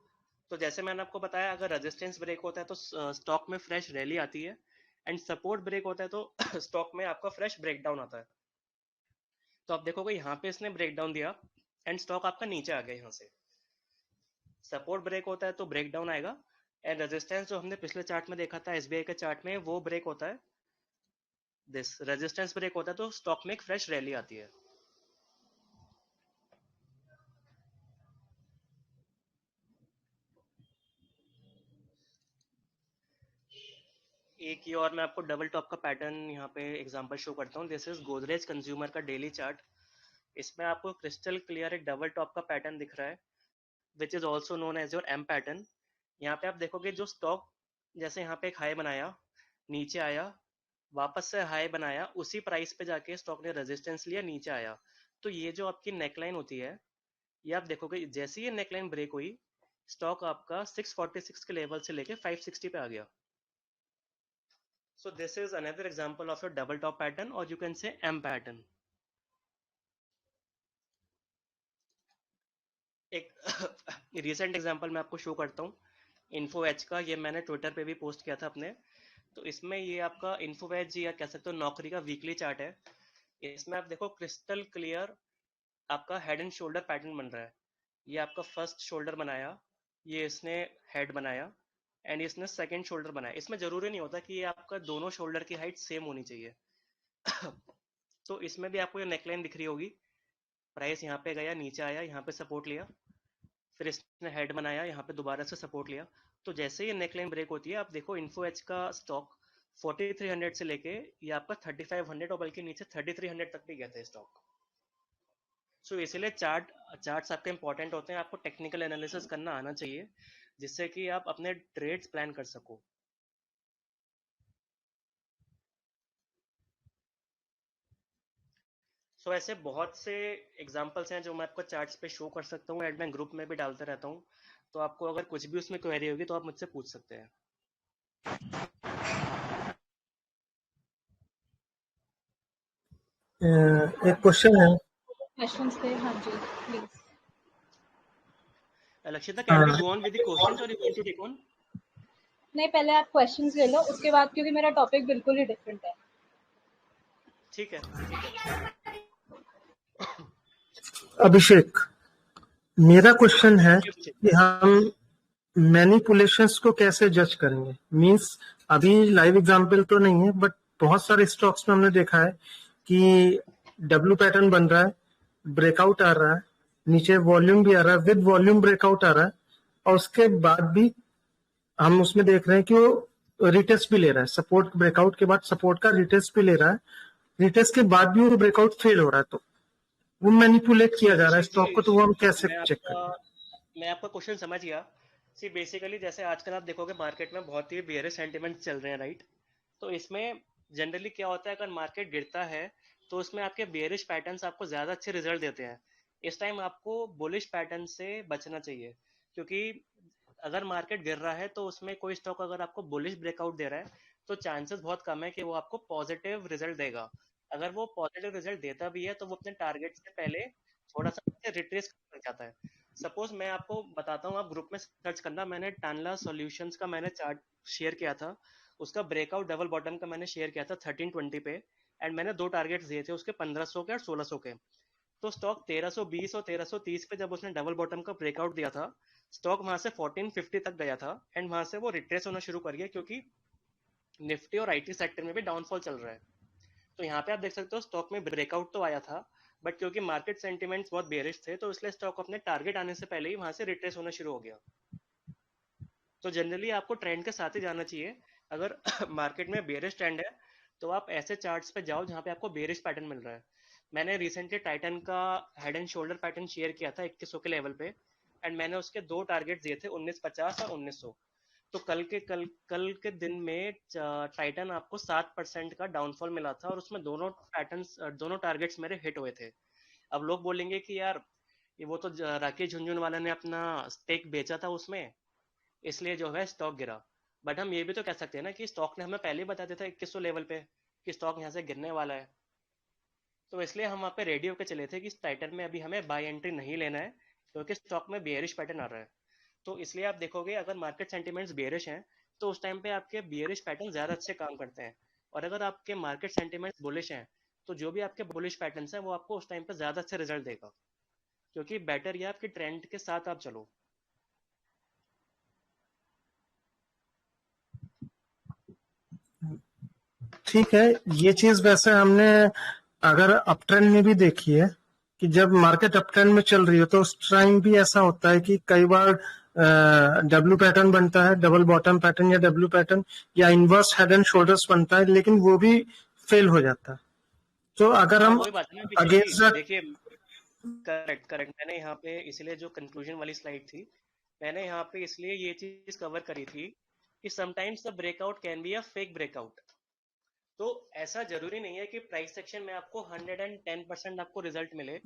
तो जैसे मैंने आपको बताया अगर रेजिस्टेंस ब्रेक होता है तो स्टॉक में फ्रेश रैली आती है, एंड सपोर्ट ब्रेक होता है तो स्टॉक में आपका फ्रेश ब्रेकडाउन आता है। तो आप देखोगे यहाँ पे इसने ब्रेकडाउन दिया एंड स्टॉक आपका नीचे आ गया। यहाँ से सपोर्ट ब्रेक होता है तो ब्रेकडाउन आएगा, एंड रेजिस्टेंस जो हमने पिछले चार्ट में देखा था एसबीआई के चार्ट में वो ब्रेक होता है, दिस रेजिस्टेंस ब्रेक होता है तो स्टॉक में एक फ्रेश रैली आती है। एक ही और मैं आपको डबल टॉप का पैटर्न यहाँ पे एग्जांपल शो करता हूँ। दिस इज गोदरेज कंज्यूमर का डेली चार्ट। इसमें आपको क्रिस्टल क्लियर एक डबल टॉप का पैटर्न दिख रहा है which is also known as your M pattern. यहाँ पे आप देखोगे जो स्टॉक जैसे यहाँ पे एक हाई बनाया, नीचे आया, वापस से हाई बनाया, उसी प्राइस पे जाके स्टॉक ने रेजिस्टेंस लिया, नीचे आया। तो ये जो आपकी नेकलाइन होती है ये आप देखोगे जैसे ही ये नेकलाइन ब्रेक हुई स्टॉक आपका 646 के लेवल से लेके 560 पे आ गया। So this is another example of your double top pattern, or you can say M pattern. एक recent example मैं आपको show करता हूँ InfoEdge का। ये मैंने ट्विटर पे भी पोस्ट किया था अपने। तो इसमें ये आपका InfoEdge या कह सकते हो नौकरी का वीकली चार्ट है। इसमें आप देखो क्रिस्टल क्लियर आपका हेड एंड शोल्डर पैटर्न बन रहा है। ये आपका फर्स्ट शोल्डर बनाया, ये इसने हेड बनाया, एंड इसने सेकंड शोल्डर बनाया। इसमें जरूरी नहीं होता कि ये आपका दोनों शोल्डर की हाइट सेम होनी चाहिए। तो इसमें भी आपको ये नेकलाइन दिख रही होगी, प्राइस यहाँ पे गया, नीचे आया, यहाँ पे सपोर्ट लिया, फिर इसने हेड बनाया, यहाँ पे दोबारा से सपोर्ट लिया। तो जैसे ये नेकलाइन ब्रेक होती है आप देखो InfoEdge का स्टॉक 4300 से लेके ये आपका 3500 और बल्कि नीचे 3300 तक भी गया था स्टॉक। सो इसीलिए चार्ट्स आपके इंपॉर्टेंट होते हैं। आपको टेक्निकल एनालिसिस करना आना चाहिए जिससे कि आप अपने ट्रेड्स प्लान कर सको। तो ऐसे बहुत से एग्जांपल्स हैं जो मैं आपको चार्ट्स पे शो कर सकता हूँ, एंड मैं ग्रुप में भी डालते रहता हूँ। तो आपको अगर कुछ भी उसमें क्वेरी होगी तो आप मुझसे पूछ सकते हैं। एक क्वेश्चन है। क्वेश्चंस थे, हाँ जी please. Lakshita, can we go on with the questions or you want to take on? नहीं, पहले आप क्वेश्चंस ले लो, उसके बाद, क्योंकि मेरा टॉपिक बिल्कुल ही डिफरेंट है। ठीक है, ठीक है। अभिषेक, मेरा क्वेश्चन है ये पूछिए। कि हम मैनिपुलेशंस को कैसे जज करेंगे। मींस अभी लाइव एग्जांपल तो नहीं है, बट बहुत सारे स्टॉक्स में हमने देखा है कि डब्ल्यू पैटर्न बन रहा है, ब्रेकआउट आ रहा है, नीचे वॉल्यूम भी आ रहा है, विद वॉल्यूम ब्रेकआउट आ रहा है, और उसके बाद भी हम उसमें देख रहे हैं कि वो रिटेस्ट भी ले रहा है। सपोर्ट ब्रेकआउट के बाद सपोर्ट का रिटेस्ट भी ले रहा है, रिटेस्ट के बाद भी वो ब्रेकआउट फेल हो रहा है, तो वो मैनिपुलेट किया जा रहा है जी स्टॉक को, जी, तो वो हम कैसे मैं चेक आपका करें। मैं आपका क्वेश्चन समझ गया। सी बेसिकली जैसे आजकल आप देखोगे मार्केट में बहुत ही बेयरिश सेंटिमेंट्स चल रहे हैं, राइट? तो इसमें जनरली क्या होता है, अगर मार्केट गिरता है तो उसमें आपके बेयरिश पैटर्न्स आपको ज़्यादा अच्छे रिजल्ट देते हैं। इस टाइम आपको बुलिश पैटर्न से बचना चाहिए, क्योंकि अगर मार्केट गिर रहा है तो उसमें कोई स्टॉक अगर आपको बुलिश ब्रेकआउट दे रहा है तो चांसेस बहुत कम है कि वो आपको पॉजिटिव रिजल्ट देगा। अगर वो पॉजिटिव रिजल्ट देता भी है तो वो अपने टारगेट से पहले थोड़ा सा रिट्रेस कर जाता है। सपोज मैं आपको बताता हूँ, आप ग्रुप में सर्च करना, मैंने टानला सॉल्यूशंस का मैंने चार्ट शेयर किया था। उसका ब्रेकआउट डबल बॉटम का मैंने शेयर किया था 1320 पे, एंड मैंने दो टारगेट्स दिए थे उसके, 1500 के और 1600 के। तो स्टॉक 1320 और 1330 पे जब उसने डबल बॉटम का ब्रेकआउट दिया था, स्टॉक वहां से 1450 तक गया था, एंड वहां से वो रिट्रेस होना शुरू कर गया, क्योंकि निफ्टी और आईटी सेक्टर में भी डाउनफॉल चल रहा है। तो यहाँ पे आप देख सकते हो स्टॉक में ब्रेकआउट तो आया था, बट क्योंकि मार्केट सेंटिमेंट्स बहुत बेरिश थे तो इसलिए स्टॉक अपने टारगेट आने से पहले ही वहां से रिट्रेस होना शुरू हो गया। तो जनरली आपको ट्रेंड के साथ ही जाना चाहिए। अगर मार्केट में बेरिश ट्रेंड है तो आप ऐसे चार्ट्स पे जाओ जहाँ पे आपको बेरिश पैटर्न मिल रहा है। मैंने रिसेंटली टाइटन का head and shoulder pattern share किया था 2100 के लेवल पे, एंड मैंने उसके दो टारगेट दिए थे 1950 और 1900। तो कल के दिन में टाइटन आपको 7% का डाउनफॉल मिला था, और उसमें दोनों पैटर्न्स दोनों टारगेट्स मेरे हिट हुए थे। अब लोग बोलेंगे कि यार ये वो तो राकेश झुनझुनवाला ने अपना स्टेक बेचा था उसमें, इसलिए जो है स्टॉक गिरा। बट हम ये भी तो कह सकते हैं ना कि स्टॉक ने हमें पहले ही बता दिया था 2100 लेवल पे कि स्टॉक यहाँ से गिरने वाला है। तो इसलिए हम वहाँ पे रेडी होकर चले थे कि इस टाइटन में अभी हमें बाय एंट्री नहीं लेना है, क्योंकि स्टॉक में बेयरिश पैटर्न आ रहा है। तो इसलिए आप देखोगे अगर मार्केट सेंटिमेंट्स बेयरिश हैं तो उस टाइम पे आपके बेयरिश पैटर्न ज़्यादा अच्छे काम करते हैं, और अगर आपके मार्केट सेंटिमेंट्स बुलिश हैं तो जो भी आपके बुलिश पैटर्न्स हैं वो आपको उस टाइम पे ज़्यादा अच्छे रिजल्ट देगा, क्योंकि बेटर ये आपके ट्रेंड के साथ आप चलो। ठीक है, ये चीज वैसे हमने अगर अप ट्रेंड में भी देखी है कि जब मार्केट अप ट्रेंड में चल रही हो तो उस टाइम भी ऐसा होता है कि कई बार डब्ल्यू पैटर्न बनता है, डबल बॉटम पैटर्न या डब्ल्यू पैटर्न, या इनवर्स हेड एंड शोल्डर्स बनता है, लेकिन वो भी फेल हो जाता है। तो अगर हाँ हम वही बात है ना अभिषेक जी, अगेंस्ट देखिए, करेक्ट करेक्ट, मैंने यहाँ पे इसलिए जो कंक्लूजन वाली स्लाइड थी, मैंने यहाँ पे इसलिए ये चीज कवर करी थी कि sometimes the breakout can be a fake breakout. तो ऐसा जरूरी नहीं है कि प्राइस सेक्शन में आपको 110% आपको रिजल्ट मिले।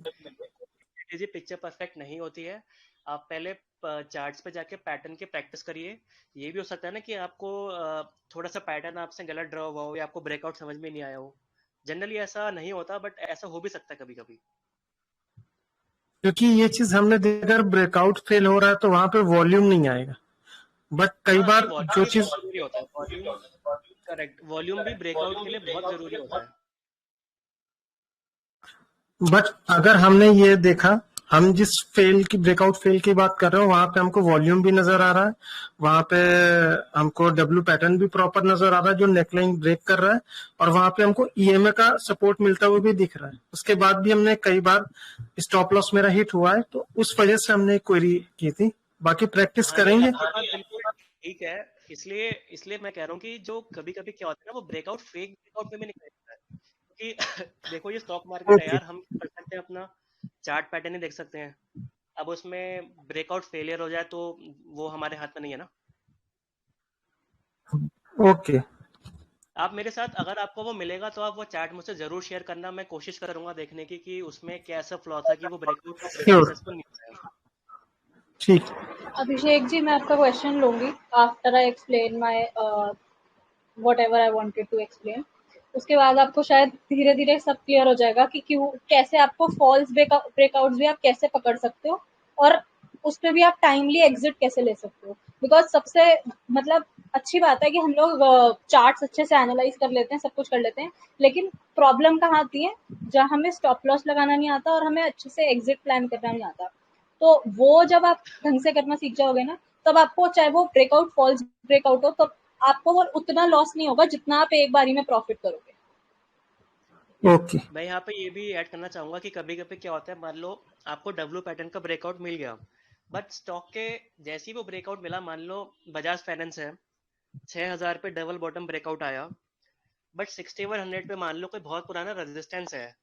जी पिक्चर परफेक्ट नहीं होती है। आप पहले चार्ट्स पे जाके पैटर्न की प्रैक्टिस करिए। ये भी हो सकता है ना कि आपको थोड़ा सा पैटर्न आपसे गलत ड्रॉ हुआ हो या आपको ब्रेकआउट समझ में नहीं आया हो। जनरली ऐसा नहीं होता, बट ऐसा हो भी सकता है कभी कभी। क्योंकि ये चीज हमने देखा, अगर ब्रेकआउट फेल हो रहा है तो वहां पे वॉल्यूम नहीं आएगा, बट कई हाँ सी बार वॉल्यूम जो भी चीज, बहुत जरूरी होता है, वॉल्यूम, करेक्ट, वॉल्यूम भी ब्रेकआउट के लिए बहुत जरूरी होता है। बट अगर हमने ये देखा, हम जिस फेल की ब्रेकआउट फेल की बात कर रहे हो वहां पे हमको वॉल्यूम भी नजर आ रहा है, वहां पे हमको डब्ल्यू पैटर्न भी प्रॉपर नजर आ रहा है जो नेकलाइन ब्रेक कर रहा है, और वहां पे हमको ईएमए का सपोर्ट मिलता हुआ भी दिख रहा है। उसके बाद भी हमने कई बार स्टॉप लॉस मेरा हिट हुआ है, तो उस वजह से हमने क्वेरी की थी। बाकी प्रैक्टिस हाँ नहीं, करेंगे। आपकी बात बिल्कुल ठीक है। इसलिए इसलिए मैं कह रहा हूँ कि जो कभी कभी क्या होता है ना, वो ब्रेकआउट फेक ब्रेकआउट में भी निकल जाता है, क्योंकि देखो ये स्टॉक मार्केट है ओके, यार, हम कर सकते हैं अपना चार्ट पैटर्न ही देख सकते हैं। अब उसमें ब्रेकआउट फेलियर हो जाए तो वो हमारे हाथ में नहीं है ना। ओके, आप मेरे साथ, अगर आपको वो मिलेगा तो आप वो चार्ट मुझसे जरूर शेयर करना, मैं कोशिश करूंगा देखने की कि उसमें क्या ऐसा फ्लॉ था कि वो ब्रेकआउट श्योर, सक्सेसफुल नहीं हुआ। ठीक। अभिषेक जी, मैं आपका क्वेश्चन लूंगी after I explain my whatever I wanted to explain. उसके बाद आपको शायद धीरे धीरे सब क्लियर हो जाएगा कि क्यों, कैसे आपको फॉल्स ब्रेकआउट्स भी आप कैसे पकड़ सकते हो, और उस पे भी आप टाइमली एग्जिट कैसे ले सकते हो। बिकॉज सबसे मतलब अच्छी बात है कि हम लोग चार्ट्स अच्छे से एनालाइज कर लेते हैं, सब कुछ कर लेते हैं, लेकिन प्रॉब्लम कहाँ आती है, जहाँ हमें स्टॉप लॉस लगाना नहीं आता और हमें अच्छे से एग्जिट प्लान करना नहीं आता। तो वो जब आप ढंग से करना सीख जाओगे ना, तब आपको चाहे वो ब्रेकआउट फॉल्स ब्रेकआउट हो, तो आपको वो उतना लॉस नहीं होगा जितना आप एक बारी में प्रॉफिट करोगे। ओके, मैं यहाँ पे ये भी ऐड करना चाहूंगा कि कभी कभी क्या होता है, मान लो आपको डब्ल्यू पैटर्न का ब्रेकआउट मिल गया, बट स्टॉक के जैसे ही वो ब्रेकआउट मिला, मान लो बजाज फाइनेंस है, 6,000 पे डबल बॉटम ब्रेकआउट आया, बट 6100 पे मान लो कोई बहुत पुराना रेजिस्टेंस है,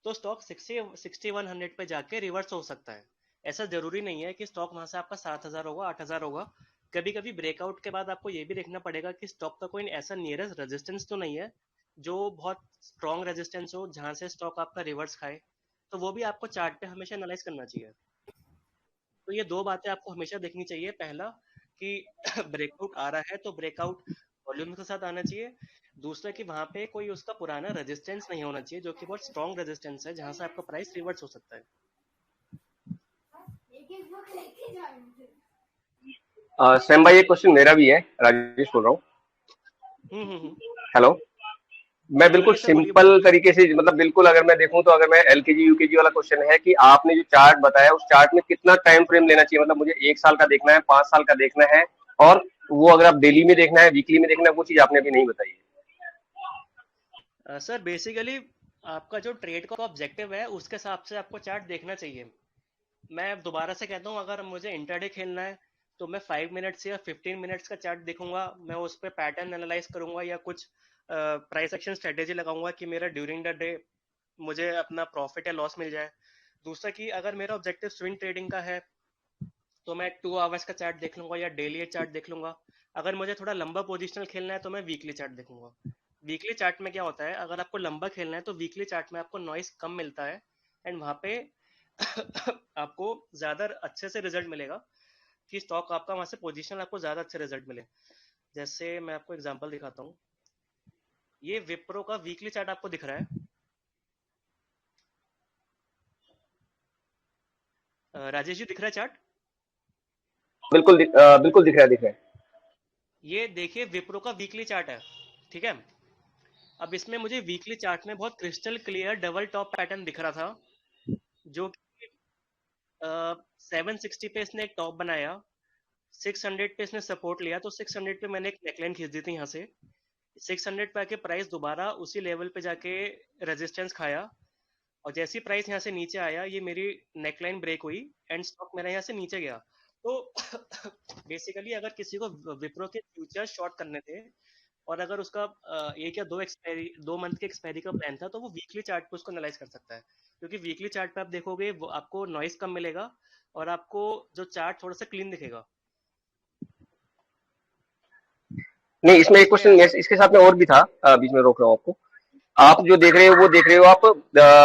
तो स्टॉक 6100 पे जाके रिवर्स हो सकता है। ऐसा जरूरी नहीं है कि स्टॉक वहां से आपका 7,000 होगा, 8,000 होगा। कभी कभी ब्रेकआउट के बाद आपको ये भी देखना पड़ेगा कि स्टॉक का कोई ऐसा नियरेस्ट रेजिस्टेंस तो नहीं है जो बहुत स्ट्रॉन्ग रेजिस्टेंस हो, जहां से स्टॉक आपका रिवर्स खाए। तो वो भी आपको चार्ट पे हमेशा एनालाइज करना चाहिए। तो ये दो बातें आपको हमेशा देखनी चाहिए। पहला कि ब्रेकआउट आ रहा है तो ब्रेकआउट वॉल्यूम के साथ आना चाहिए। दूसरा कि वहां पे कोई उसका पुराना रेजिस्टेंस नहीं होना चाहिए जो कि बहुत स्ट्रॉन्ग रेजिस्टेंस है, जहां से आपका प्राइस रिवर्स हो सकता है। सैम भाई, एक क्वेश्चन मेरा भी है। राजेश बोल रहा हूँ। हम्म। हेलो। मैं बिल्कुल बोलिए सर, बोलिए बोलिए। सिंपल तरीके से, मतलब बिल्कुल अगर मैं देखूं तो, अगर मैं एलकेजी यूकेजी वाला क्वेश्चन है कि आपने जो चार्ट बताया उस चार्ट में कितना टाइम फ्रेम लेना चाहिए, मतलब मुझे 1 साल का देखना है, 5 साल का देखना है, और वो अगर आप डेली में देखना है, वीकली में देखना है, वो चीज आपने अभी नहीं बताई है। सर बेसिकली आपका जो ट्रेड का ऑब्जेक्टिव है उसके हिसाब से आपको चार्ट देखना चाहिए। मैं दोबारा से कहता हूँ, अगर मुझे इंटरडे खेलना है तो मैं 5 मिनट्स या 15 मिनट्स का चार्ट देखूंगा, मैं उस पर पैटर्न एनालाइज करूंगा या कुछ प्राइस एक्शन स्ट्रेटेजी लगाऊंगा कि मेरा ड्यूरिंग द डे मुझे अपना प्रॉफिट या लॉस मिल जाए। दूसरा कि अगर मेरा ऑब्जेक्टिव स्विंग ट्रेडिंग का है तो मैं 2 आवर्स का चार्ट देख लूंगा या डेली चार्ट देख लूंगा। अगर मुझे थोड़ा लंबा पोजिशनल खेलना है तो मैं वीकली चार्ट देखूंगा। वीकली चार्ट में क्या होता है, अगर आपको लंबा खेलना है तो वीकली चार्ट में आपको नॉइस कम मिलता है, एंड वहां पे आपको ज्यादा अच्छे से रिजल्ट मिलेगा कि स्टॉक आपका वहां से पोजीशन आपको ज्यादा अच्छे रिजल्ट मिले। जैसे मैं आपको एग्जांपल दिखाता हूँ, ये विप्रो का वीकली चार्ट आपको दिख रहा है। राजेश जी, दिख रहा है चार्ट? बिल्कुल दिख रहा है, दिख रहा है। ये देखिए विप्रो का वीकली चार्ट है, ठीक है। अब इसमें मुझे वीकली चार्ट में बहुत crystal clear double top pattern दिख रहा था, जो कि 760 पे इसने एक टॉप बनाया, 600 पे इसने सपोर्ट लिया, तो 600 पे मैंने एक नेकलाइन खींच दी थी यहाँ से। 600 पे आके प्राइस दोबारा उसी लेवल पे जाके रेजिस्टेंस खाया, और जैसी प्राइस यहाँ से नीचे आया, ये मेरी नेकलाइन ब्रेक हुई एंड स्टॉक मेरा यहाँ से नीचे गया। तो बेसिकली अगर किसी को विप्रो के फ्यूचर शॉर्ट करने थे और अगर उसका 1 या 2 मंथ के एक्सपायरी का प्लान था, तो वो वीकली चार्ट पे उसको एनालाइज कर सकता है, क्योंकि वीकली चार्ट पे आप देखोगे वो आपको नॉइस कम मिलेगा और आपको जो चार्ट थोड़ा सा क्लीन दिखेगा। नहीं, इसमें एक इसमें क्वेश्चन ऐसा इसके साथ में और भी था, बीच में रोक रहा हूँ आपको। आप जो देख रहे हो वो देख रहे हो आप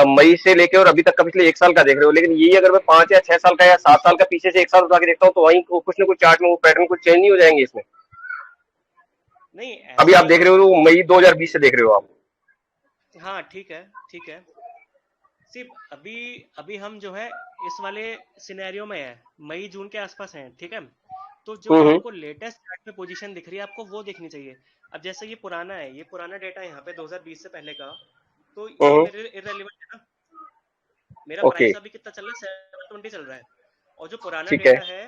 मई से लेके और अभी तक का पिछले 1 साल का देख रहे हो, लेकिन यही अगर मैं 5 या 6 साल का या 7 साल का पीछे से 1 साल उठा के देखता हूँ, तो वहीं कुछ ना कुछ चार्ट में वो पैटर्न कुछ चेंज नहीं हो जाएंगे इसमें? नहीं, अभी ऐसा आप नहीं देख है रहे हो कि वो मई 2020 से देख रहे हो आप। हाँ ठीक है, ठीक है। सिर्फ अभी अभी हम जो है इस वाले सिनेरियो में है, मई जून के आसपास हैं, ठीक है। तो जो हम्म। आपको लेटेस्ट चार्ट में पोजीशन दिख रही है आपको वो देखनी चाहिए। अब जैसे ये पुराना है, ये पुराना डेटा है यहाँ पे 2020 से पहले का, तो ये हम्म। मेरे इररेलेवेंट है ना। मेरा ओके। प्राइस अभी कितना चल रहा है, 720 चल रहा है, और जो पुराना ठीक है। डेटा है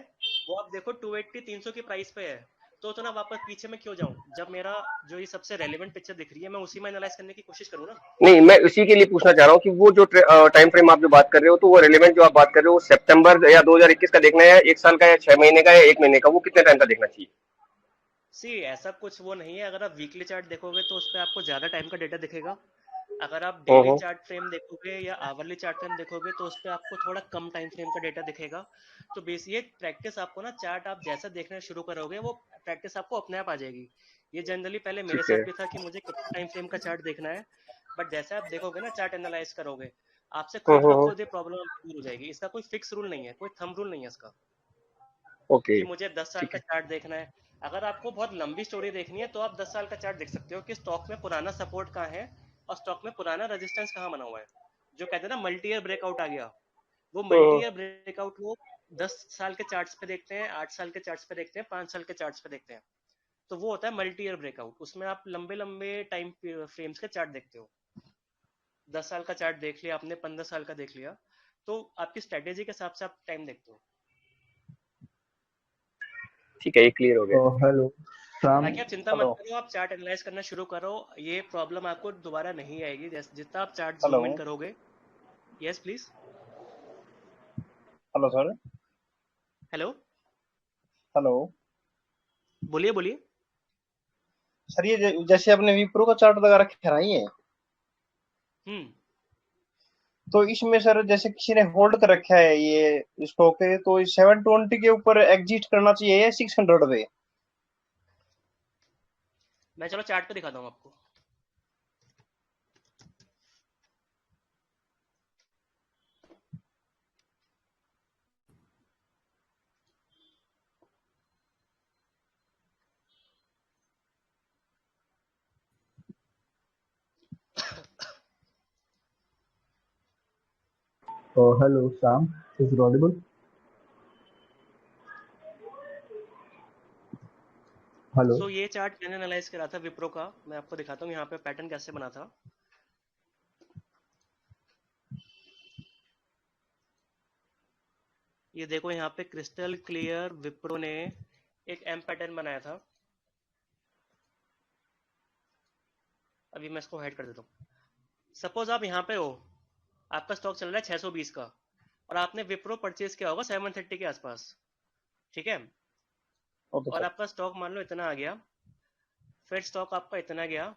वो आप देखो 280 300 की प्राइस पे है। तो इतना वापस पीछे में क्यों जाऊं, जब मेरा जो ये सबसे रेलेवेंट पिक्चर दिख रही है मैं उसी में एनालाइज करने की कोशिश करूँ ना। नहीं, मैं उसी के लिए पूछना चाह रहा हूँ कि वो जो टाइम फ्रेम आप जो बात कर रहे हो, तो वो रेलेवेंट जो आप बात कर रहे हो, सितंबर या 2021 का देखना है, या 1 साल का, या 6 महीने का, या 1 महीने का, वो कितने टाइम का देखना चाहिए? सी ऐसा कुछ वो नहीं है, अगर आप वीकली चार्ट देखोगे तो उस पर आपको ज्यादा टाइम का डेटा दिखेगा। अगर आप डेली हम्म। चार्ट फ्रेम देखोगे या आवरली चार्ट फ्रेम देखोगे तो उस पर आपको थोड़ा कम टाइम फ्रेम का डेटा दिखेगा। तो बेसिक ये प्रैक्टिस आपको ना, चार्ट आप जैसा देखना शुरू करोगे वो प्रैक्टिस आपको अपने आप आ जाएगी ये जनरली पहले मेरे ठीक है। साथ भी था कि मुझे कितना टाइम फ्रेम का चार्ट देखना है, बट जैसे आप देखोगे ना चार्ट एनालाइज करोगे, आपसे खुद ब खुद ये प्रॉब्लम दूर हो जाएगी। इसका कोई फिक्स रूल नहीं है, कोई थंब रूल नहीं है इसका ओके, कि मुझे 10 साल ठीक का है। चार्ट देखना है। अगर आपको बहुत लंबी स्टोरी देखनी है तो आप 10 साल का चार्ट देख सकते हो कि स्टॉक में पुराना सपोर्ट कहाँ है और स्टॉक में पुराना रेजिस्टेंस कहाँ बना हुआ है। जो कहते हैं ना मल्टी ईयर ब्रेकआउट आ गया, वो मल्टी ईयर ब्रेकआउट वो 10 साल के चार्ट्स पे देखते हैं, 8 साल के चार्ट्स पे देखते हैं, 5 साल के चार्ट्स पे देखते हैं। तो वो होता है मल्टी ईयर ब्रेकआउट, उसमें आप लंबे लंबे टाइम फ्रेम्स के चार्ट देखते हो। 10 साल का चार्ट देख लिया आपने, 15 साल का देख लिया, तो आपकी स्ट्रेटेजी के हिसाब से आप टाइम देखते हो। ठीक है, ये क्लियर हो गया। हेलो शाम। बाकी आप चिंता मत करो, आप चार्ट एनालाइज करना शुरू करो, ये प्रॉब्लम आपको दोबारा नहीं आएगी। जितना आप चार्ट हेलो जूम इन करोगे। Yes please. Hello sir. Hello, hello बोलिए बोलिए। सर, ये जैसे आपने विप्रो का चार्ट लगा रखे है ये, तो इसमें सर जैसे किसी ने होल्ड कर रखा है ये स्टॉक है, तो 720 के ऊपर एग्जिट करना चाहिए या 600 पे? मैं चलो चार्ट पे दिखाता हूँ आपको। हेलो शाम, इज इट ऑडिबल? हेलो। सो ये चार्ट मैंने एनालाइज करा था विप्रो का, मैं आपको दिखाता हूँ यहाँ पे पैटर्न कैसे बना था। ये देखो यहाँ पे क्रिस्टल क्लियर विप्रो ने एक एम पैटर्न बनाया था। अभी मैं इसको हाइड कर देता हूँ। सपोज आप यहाँ पे हो, आपका स्टॉक चल रहा है 620 का, और आपने विप्रो परचेज किया होगा 730 के आसपास, ठीक है। ओके और सर। आपका स्टॉक मान लो इतना आ गया, फिर स्टॉक आपका इतना गया,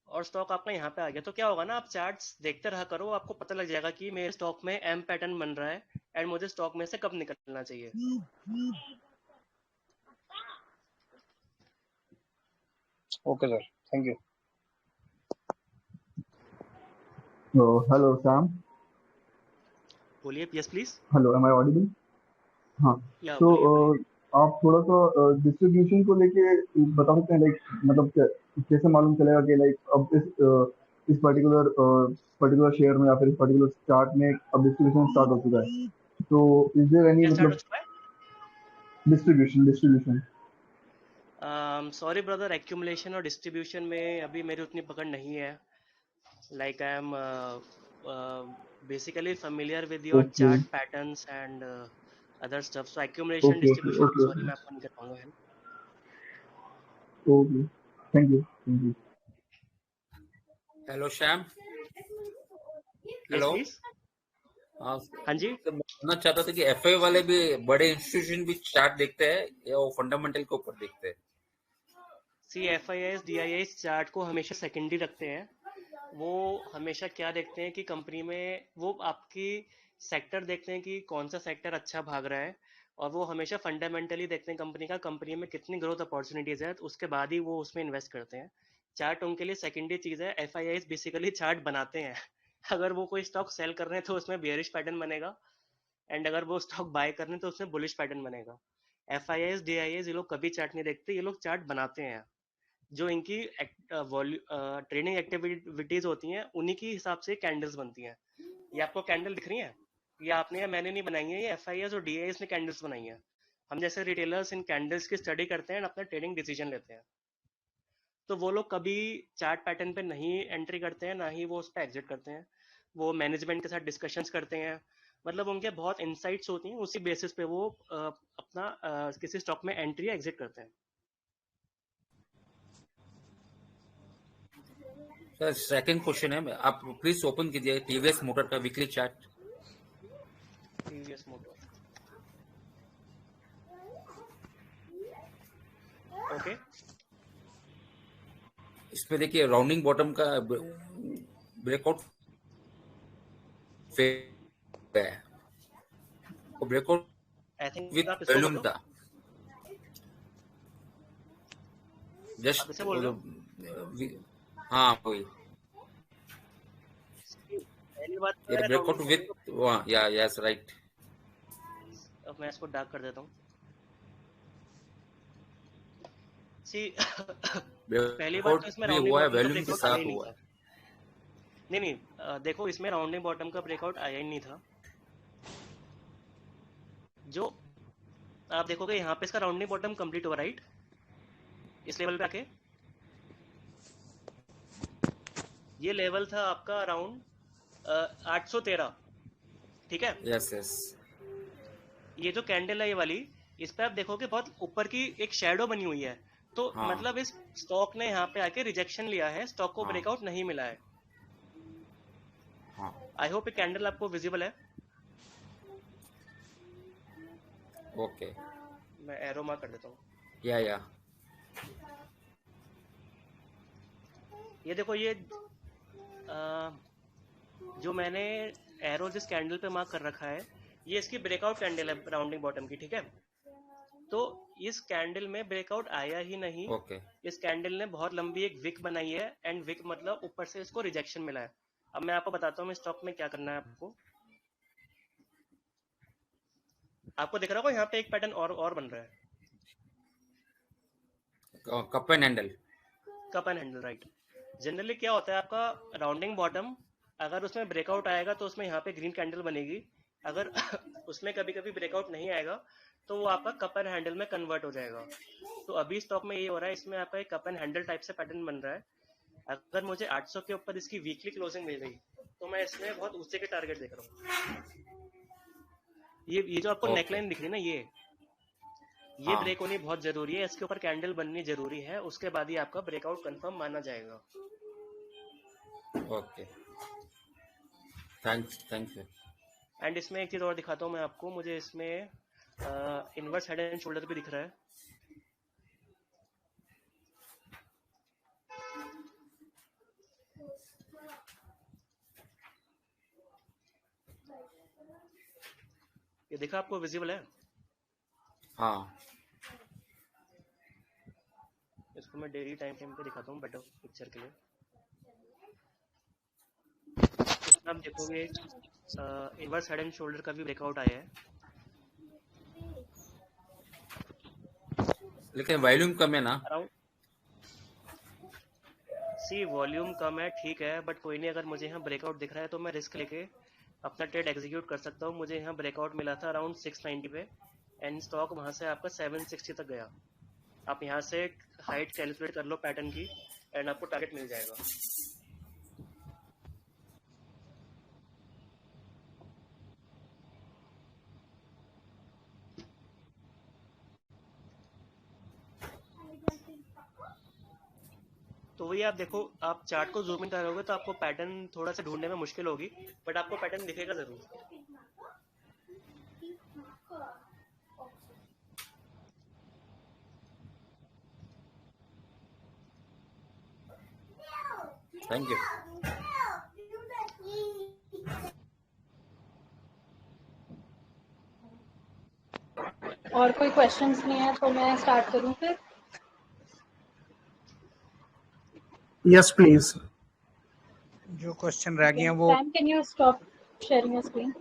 और स्टॉक आपका यहाँ पे आ गया, तो क्या होगा ना, आप चार्ट्स देखते रहा करो, आपको पता लग जाएगा कि मेरे स्टॉक में एम पैटर्न बन रहा है एंड मुझे स्टॉक में से कब निकलना चाहिए। Okay sir, thank you. Hello शाम। बोलिए, yes please. Hello, am I audible? हाँ। या तो बोलिए बोलिए। आप थोड़ा सा डिस्ट्रीब्यूशन को लेके बता सकते हैं, लाइक मतलब कैसे मालूम चलेगा कि लाइक अब इस पर्टिकुलर शेयर में या फिर इस पर्टिकुलर चार्ट में अब डिस्ट्रीब्यूशन स्टार्ट हो चुका है, तो इज देयर एनी क्या स्टार्ट हो मतलब चुका है? डिस्ट्रीब्यूशन? सॉरी ब्रदर, एक्यूमुलेशन और डिस्ट्रीब्यूशन में अभी मेरी उतनी पकड़ नहीं है। Like I am basically familiar with your okay chart patterns and other stuff, so accumulation okay okay distribution okay sorry मैं आपको नहीं कर पाऊंगा help। Okay, thank you. Hello Shyam. yes hello. please। हाँ, हाँ जी। तो मैं जानना चाहता था कि एफआई वाले भी, बड़े इंस्टीट्यूशन भी चार्ट देखते हैं या वो फंडामेंटल के ऊपर देखते हैं? सी FIS DIS चार्ट को हमेशा सेकेंडरी रखते हैं। वो हमेशा क्या देखते हैं कि कंपनी में वो आपकी सेक्टर देखते हैं कि कौन सा सेक्टर अच्छा भाग रहा है, और वो हमेशा फंडामेंटली देखते हैं कंपनी का, कंपनी में कितनी ग्रोथ अपॉर्चुनिटीज है, तो उसके बाद ही वो उसमें इन्वेस्ट करते हैं। चार्ट उनके लिए सेकेंडरी चीज है। FIS बेसिकली चार्ट बनाते हैं। अगर वो कोई स्टॉक सेल कर रहे हैं तो उसमें बेयरिश पैटर्न बनेगा, एंड अगर वो स्टॉक बाय कर रहे हैं तो उसमें बुलिश पैटर्न बनेगा। FIS DIS ये लोग कभी चार्ट नहीं देखते, ये लोग चार्ट बनाते हैं। जो इनकी ट्रेडिंग एक्टिविटीज होती हैं उन्हीं के हिसाब से कैंडल्स बनती हैं। ये आपको कैंडल दिख रही है, ये आपने या मैंने नहीं बनाई है, ये FIS और DIS ने कैंडल्स बनाई हैं। हम जैसे रिटेलर्स इन कैंडल्स की स्टडी करते हैं और अपना ट्रेडिंग डिसीजन लेते हैं। तो वो लोग कभी चार्ट पैटर्न पे नहीं एंट्री करते हैं, ना ही वो उस पर एग्जिट करते हैं। वो मैनेजमेंट के साथ डिस्कशंस करते हैं, मतलब उनके बहुत इंसाइट्स होती हैं, उसी बेसिस पे वो अपना किसी स्टॉक में एंट्री या एग्जिट करते हैं। सर सेकंड क्वेश्चन है, आप प्लीज ओपन कीजिए टीवीएस मोटर का weekly chart. TVS motor, okay. इसमें देखिए राउंडिंग बॉटम का ब्रेकआउट है, वो ब्रेकआउट आई थिंक विथ आप इसको वॉल्यूम बोलो। था। आप जस्ट इसे बोल वो रहे जो हो? हाँ वही पहली बात तो ये है ब्रेकआउट राउंडिंग विथ बॉटम। या यस राइट अब मैं इसको डार्क कर देता हूँ। सी पहली बात तो ब्रेकआउट इसमें भी राउंडिंग हुआ है बॉटम का वॉल्यूम के ब्रेकआउट आया ही साथ नहीं हुआ था। है। नहीं नहीं, देखो इसमें राउंडिंग बॉटम का ब्रेकआउट आया ही नहीं था। जो आप देखोगे यहाँ पे इसका राउंडिंग बॉटम कंप्लीट हुआ, राइट? इस लेवल पे आके ये लेवल था आपका अराउंड 813, ठीक है? यस यस ये जो कैंडल है ये वाली, इस पे आप देखोगे बहुत ऊपर की एक शैडो बनी हुई है। तो हाँ मतलब इस स्टॉक ने यहाँ पे आके रिजेक्शन लिया है, स्टॉक को हाँ ब्रेकआउट नहीं मिला है। हाँ आई होप ये कैंडल आपको विजिबल है। ओके मैं एरो मार्क कर देता हूँ। या ये देखो ये जो मैंने एरो जिस कैंडल पे मार्क कर रखा है, ये इसकी ब्रेकआउट कैंडल है राउंडिंग बॉटम की, ठीक है? तो इस कैंडल में ब्रेकआउट आया ही नहीं। ओके इस कैंडल ने बहुत लंबी एक विक बनाई है, एंड विक मतलब ऊपर से इसको रिजेक्शन मिला है। अब मैं आपको बताता हूँ स्टॉक में क्या करना है आपको। आपको दिख रहा होगा यहाँ पे एक पैटर्न और बन रहा है, cup and handle cup and handle, right? Generally क्या होता है आपका राउंडिंग बॉटम, अगर उसमें ब्रेकआउट आएगा तो उसमें यहाँ पे ग्रीन कैंडल बनेगी। अगर उसमें कभी कभी ब्रेकआउट नहीं आएगा तो वो आपका कप एंड हैंडल में कन्वर्ट हो जाएगा। तो अभी स्टॉक में ये हो रहा है, इसमें आपका एक कप एंड हैंडल टाइप से पैटर्न बन रहा है। अगर मुझे 800 के ऊपर इसकी वीकली क्लोजिंग मिल गई तो मैं इसमें बहुत ऊंचे के टारगेट देख रहा हूँ। ये जो आपको ओके नेकलाइन दिख रही है ना, ये हाँ ब्रेक होनी बहुत जरूरी है, इसके ऊपर कैंडल बननी जरूरी है, उसके बाद ही आपका ब्रेकआउट कंफर्म माना जाएगा। ओके थैंक्स एंड इसमें एक चीज और दिखाता हूँ मैं आपको। मुझे इसमें इनवर्स हेड एंड शोल्डर भी दिख रहा है। ये दिखा आपको, विजिबल है? हाँ इसको मैं डेली टाइम फ्रेम पे दिखाता हूँ बेटर पिक्चर के लिए। इसमें आप देखोगे इनवर्स हेड एंड शोल्डर का भी ब्रेकआउट आया है। लेकिन वॉल्यूम कम है ना। अराउंड सी वॉल्यूम कम है, ठीक है, बट कोई नहीं, अगर मुझे यहाँ ब्रेकआउट दिख रहा है तो मैं रिस्क लेके अपना ट्रेड एग्जीक्यूट कर सकता हूँ। मुझे यहाँ ब्रेकआउट मिला था अराउंड 690 पे, एंड स्टॉक वहाँ से आपका 760 तक गया। आप यहाँ से हाइट कैलकुलेट कर लो पैटर्न की, एंड आपको टारगेट मिल जाएगा। तो वही आप देखो, आप चार्ट को जूम इन करोगे तो आपको पैटर्न थोड़ा सा ढूंढने में मुश्किल होगी, बट आपको पैटर्न दिखेगा जरूर। Thank you. और कोई क्वेश्चंस नहीं है तो मैं स्टार्ट करूं फिर? Yes please. जो क्वेश्चन रह गए हैं वो Sam, can you stop sharing your screen?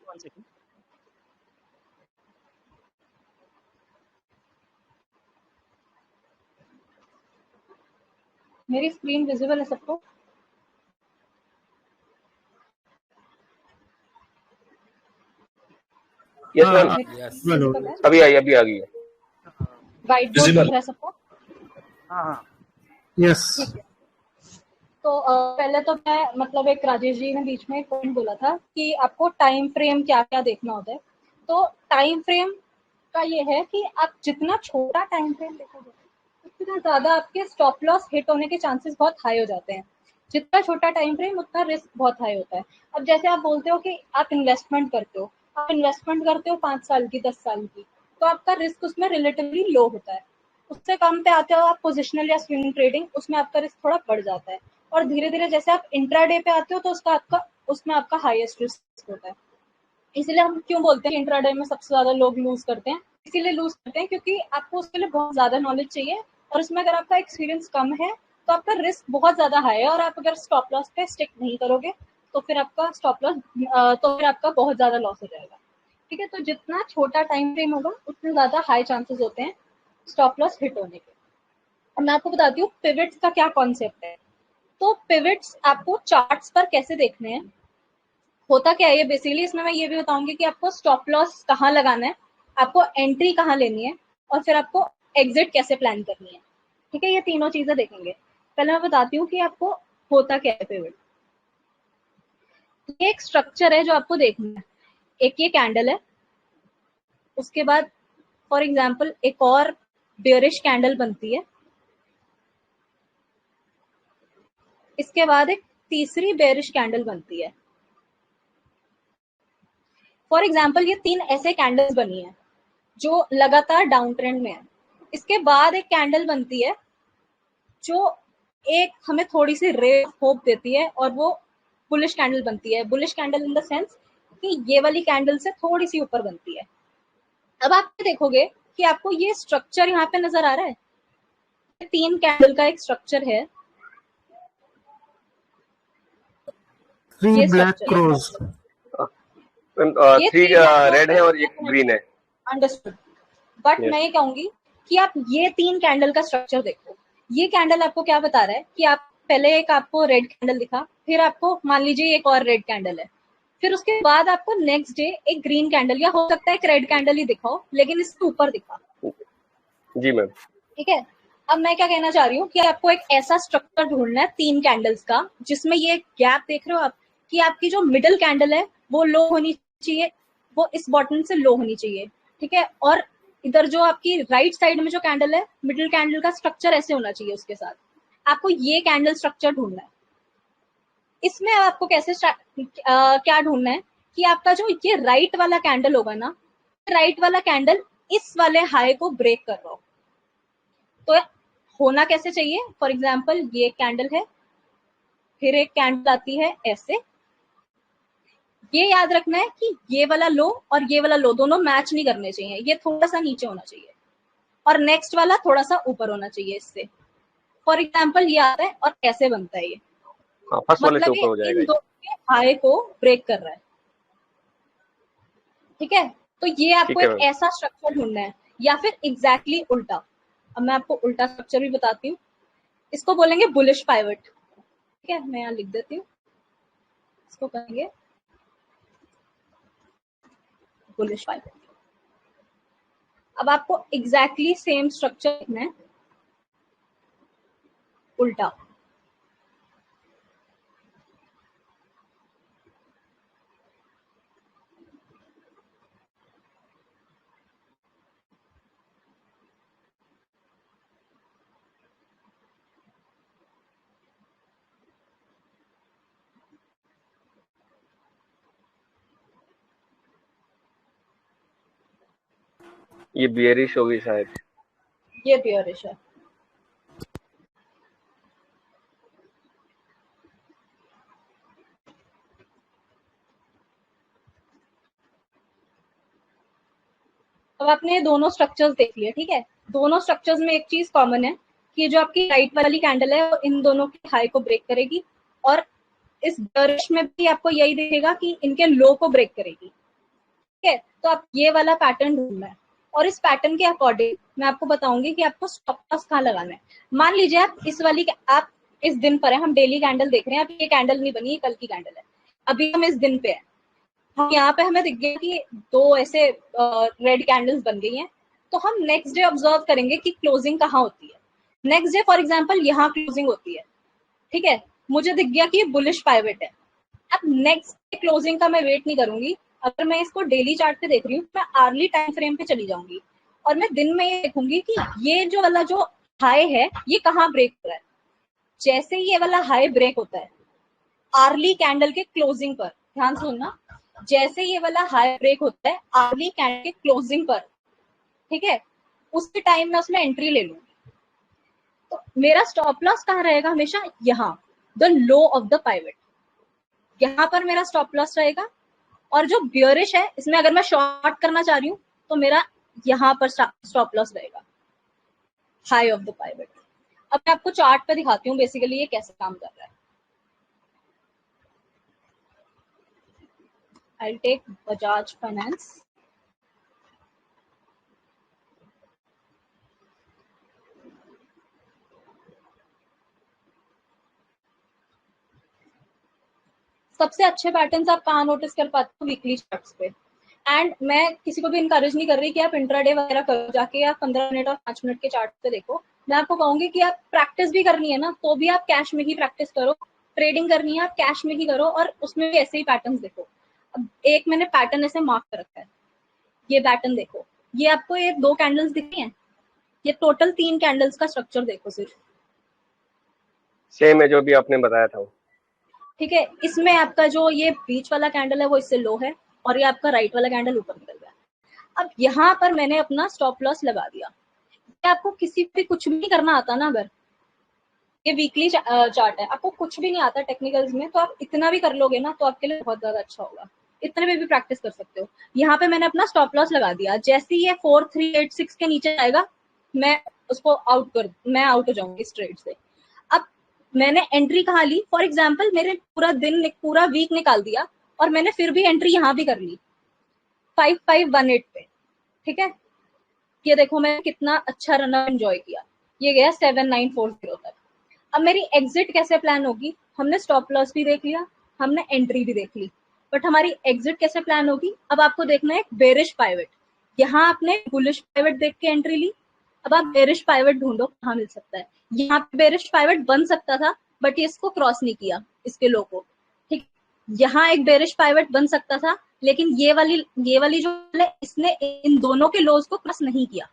One second. मेरी स्क्रीन विजिबल है सबको? यस मैम, यस विजिबल है? अभी आ गई है। व्हाइट बोर्ड दिख रहा है सबको? हाँ यस ठीक है। तो पहले तो मैं मतलब एक राजेश जी ने बीच में एक पॉइंट बोला था कि आपको टाइम फ्रेम क्या क्या देखना होता है। तो टाइम फ्रेम का ये है कि आप जितना छोटा टाइम फ्रेम देखोगे उतना ज्यादा आपके स्टॉप लॉस हिट होने के चांसेस बहुत हाई हो जाते हैं। जितना छोटा टाइम फ्रेम उतना रिस्क बहुत हाई होता है। अब जैसे आप बोलते हो कि आप इन्वेस्टमेंट करते हो, आप इन्वेस्टमेंट करते हो 5 साल की, 10 साल की, तो आपका रिस्क उसमें रिलेटिवली लो होता है। उससे कम पे आते हो आप पोजिशनल या स्विंग ट्रेडिंग, उसमें आपका रिस्क थोड़ा बढ़ जाता है। और धीरे धीरे जैसे आप इंट्राडे पे आते हो तो उसमें आपका हाईएस्ट रिस्क होता है। इसीलिए हम क्यों बोलते हैं इंट्राडे में सबसे ज्यादा लोग लूज करते हैं, इसीलिए लूज करते हैं क्योंकि आपको उसके लिए बहुत ज्यादा नॉलेज चाहिए, और उसमें अगर आपका एक्सपीरियंस कम है तो आपका रिस्क बहुत ज्यादा हाई है, और आप अगर स्टॉप लॉस पे स्टिक नहीं करोगे तो फिर आपका बहुत ज्यादा लॉस हो जाएगा। ठीक है, तो जितना छोटा टाइम फ्रेम होगा उतने ज्यादा हाई चांसेस होते हैं स्टॉप लॉस हिट होने के। और मैं आपको बताती हूँ पिवट्स का क्या कॉन्सेप्ट है। तो पिवट्स आपको चार्ट्स पर कैसे देखने हैं, होता क्या है ये बेसिकली, इसमें मैं ये भी बताऊंगी कि आपको स्टॉप लॉस कहाँ लगाना है, आपको एंट्री कहाँ लेनी है, और फिर आपको एग्जिट कैसे प्लान करनी है। ठीक है, ये तीनों चीजें देखेंगे। पहले मैं बताती हूँ कि आपको होता क्या है पिवट। ये एक स्ट्रक्चर है जो आपको देखना है। एक ये कैंडल है, उसके बाद फॉर एग्जाम्पल एक और बेयरिश कैंडल बनती है, इसके बाद एक तीसरी बेयरिश कैंडल बनती है। फॉर एग्जाम्पल ये 3 ऐसे कैंडल्स बनी है जो लगातार डाउन ट्रेंड में है। इसके बाद एक कैंडल बनती है जो एक हमें थोड़ी सी रे होप देती है, और वो बुलिश कैंडल बनती है। Bullish candle in the sense कि ये वाली कैंडल से थोड़ी सी ऊपर बनती है। अब आप देखोगे कि आपको ये स्ट्रक्चर यहाँ पे नजर आ रहा है, 3 कैंडल का एक स्ट्रक्चर है, 3 ये ब्लैक स्ट्रक्चर क्रोज, ये 3 3 रेड है और एक ग्रीन है। अंडरस्टूड। But Yes. मैं ये कहूंगी कि आप ये 3 कैंडल का स्ट्रक्चर देखो। ये कैंडल आपको क्या बता रहा है कि आप पहले एक आपको रेड कैंडल दिखा, फिर आपको मान लीजिए एक और रेड कैंडल है, फिर उसके बाद आपको नेक्स्ट डे एक ग्रीन कैंडल, या हो सकता है एक रेड कैंडल ही दिखाओ लेकिन इसके ऊपर दिखा। जी मैम। ठीक है, अब मैं क्या कहना चाह रही हूँ कि आपको एक ऐसा स्ट्रक्चर ढूंढना है 3 कैंडल्स का जिसमें ये गैप देख रहे हो आप कि आपकी जो मिडिल कैंडल है वो लो होनी चाहिए, वो इस बॉटम से लो होनी चाहिए। ठीक है, और इधर जो आपकी राइट साइड में जो कैंडल है, मिडिल कैंडल का स्ट्रक्चर ऐसे होना चाहिए उसके साथ। आपको ये कैंडल स्ट्रक्चर ढूंढना है। इसमें आपको कैसे क्या ढूंढना है कि आपका जो ये राइट वाला कैंडल होगा ना, राइट वाला कैंडल इस वाले हाई को ब्रेक कर रहा हो। तो होना कैसे चाहिए, फॉर एग्जाम्पल ये कैंडल है, फिर एक कैंडल आती है ऐसे। ये याद रखना है कि ये वाला लो और ये वाला लो दोनों मैच नहीं करने चाहिए, ये थोड़ा सा नीचे होना चाहिए और नेक्स्ट वाला थोड़ा सा ऊपर होना चाहिए इससे। फॉर एग्जाम्पल ये आता है और ऐसे बनता है ये, हाँ, फर्स्ट वाले से मतलब ऊपर हो ये जाएगा। इन दो के हाई को ब्रेक कर रहा है। ठीक है, तो ये आपको ठीक है एक मैम। ऐसा स्ट्रक्चर ढूंढना है, या फिर एग्जैक्टली उल्टा। अब मैं आपको उल्टा स्ट्रक्चर भी बताती हूँ, इसको बोलेंगे बुलिश पाइवट। ठीक है, मैं यहाँ लिख देती हूँ, इसको कहेंगे बुलिश पाइवट। अब आपको एग्जैक्टली सेम स्ट्रक्चर लिखना है उल्टा। ये बियरिश होगी शायद। ये बियरिश है। अब आपने ये दोनों स्ट्रक्चर्स देख लिए। ठीक है, दोनों स्ट्रक्चर्स में एक चीज कॉमन है कि जो आपकी राइट वाली कैंडल है वो इन दोनों के हाई को ब्रेक करेगी, और इस बियरिश में भी आपको यही दिखेगा कि इनके लो को ब्रेक करेगी। ठीक है, तो आप ये वाला पैटर्न ढूंढना है, और इस पैटर्न के अकॉर्डिंग मैं आपको बताऊंगी कि आपको स्टॉप लॉस कहाँ लगाना है। मान लीजिए आप इस वाली, आप इस दिन पर है, हम डेली कैंडल देख रहे हैं, अब ये कैंडल नहीं बनी, ये कल की कैंडल है, अभी हम इस दिन पे है, हम यहाँ पे हमें दिख गया कि 2 ऐसे रेड कैंडल्स बन गई हैं, तो हम नेक्स्ट डे ऑब्जर्व करेंगे कि क्लोजिंग कहाँ होती है। नेक्स्ट डे फॉर एग्जांपल यहाँ क्लोजिंग होती है। ठीक है, मुझे दिख गया कि ये बुलिश पाइवट है। अब नेक्स्ट डे क्लोजिंग का मैं वेट नहीं करूंगी, अगर मैं इसको डेली चार्ट पे देख रही हूँ, मैं आर्ली टाइम फ्रेम पे चली जाऊंगी और मैं दिन में ये देखूंगी कि ये जो वाला जो हाई है ये कहाँ ब्रेक हो रहा है। जैसे ही ये वाला हाई ब्रेक होता है आर्ली कैंडल के क्लोजिंग पर, ध्यान से सुनना, जैसे ये वाला हाई ब्रेक होता है अर्ली कैंडल के क्लोजिंग पर, ठीक है, उसके टाइम में उसमें एंट्री ले लूं, तो मेरा स्टॉप लॉस कहाँ रहेगा हमेशा, यहाँ the low of the pivot, यहाँ पर मेरा स्टॉप लॉस रहेगा। और जो बियरिश है इसमें अगर मैं शॉर्ट करना चाह रही हूँ तो मेरा यहाँ पर स्टॉप लॉस रहेगा, हाई ऑफ द पाइवट। अब मैं आपको चार्ट पे दिखाती हूँ बेसिकली ये कैसे काम कर रहा है। I'll take Bajaj Finance. सबसे अच्छे पैटर्न्स आप कहाँ नोटिस कर पाते हो, वीकली चार्ट्स पे। एंड मैं किसी को भी इनकरेज नहीं कर रही कि आप इंट्राडे वगैरह करो, जाके आप 15 मिनट और 5 मिनट के चार्ट पे देखो। मैं आपको कहूंगी कि आप प्रैक्टिस भी करनी है ना तो भी आप कैश में ही प्रैक्टिस करो, ट्रेडिंग करनी है आप कैश में ही करो, और उसमें भी ऐसे ही पैटर्न्स देखो। अब एक मैंने पैटर्न ऐसे मार्क कर रखा है, ये पैटर्न देखो, ये आपको ये 2 कैंडल्स दिख रही हैं, ये टोटल 3 कैंडल्स का स्ट्रक्चर देखो सिर्फ, सेम है जो भी आपने बताया था। ठीक है। इसमें आपका जो ये बीच वाला कैंडल है वो इससे लो है, और ये आपका राइट वाला कैंडल ऊपर निकल गया। अब यहाँ पर मैंने अपना स्टॉप लॉस लगा दिया। आपको किसी पे कुछ भी नहीं करना आता ना, अगर ये वीकली चार्ट है, आपको कुछ भी नहीं आता टेक्निकल्स में, तो आप इतना भी कर लोगे ना तो आपके लिए बहुत ज्यादा अच्छा होगा, इतने में भी प्रैक्टिस कर सकते हो। यहाँ पे मैंने अपना स्टॉप लॉस लगा दिया, जैसे ही ये 4386 के नीचे आएगा मैं उसको मैं आउट हो जाऊंगी इस ट्रेड से। अब मैंने एंट्री कहाँ ली, फॉर एग्जाम्पल मेरे पूरा वीक निकाल दिया और मैंने फिर भी एंट्री यहाँ भी कर ली 5518 पे, ठीक है। ये देखो मैंने कितना अच्छा रनअप एंजॉय किया, ये गया 7940 तक। अब मेरी एग्जिट कैसे प्लान होगी, हमने स्टॉप लॉस भी देख लिया, हमने एंट्री भी देख ली, बट हमारी एग्जिट कैसे प्लान होगी, अब आपको देखना है बेरिश पाइवट। यहाँ आपने बुलिश पाइवट देख के एंट्री ली, अब आप बेरिश पाइवट ढूंढो कहाँ मिल सकता है। यहाँ पे बेरिश पाइवट बन सकता था बट ये इसको क्रॉस नहीं किया, इसके लो को, ठीक। यहाँ एक बेरिश पाइवट बन सकता था लेकिन ये वाली जो है इसने इन दोनों के लोज को क्रॉस नहीं किया।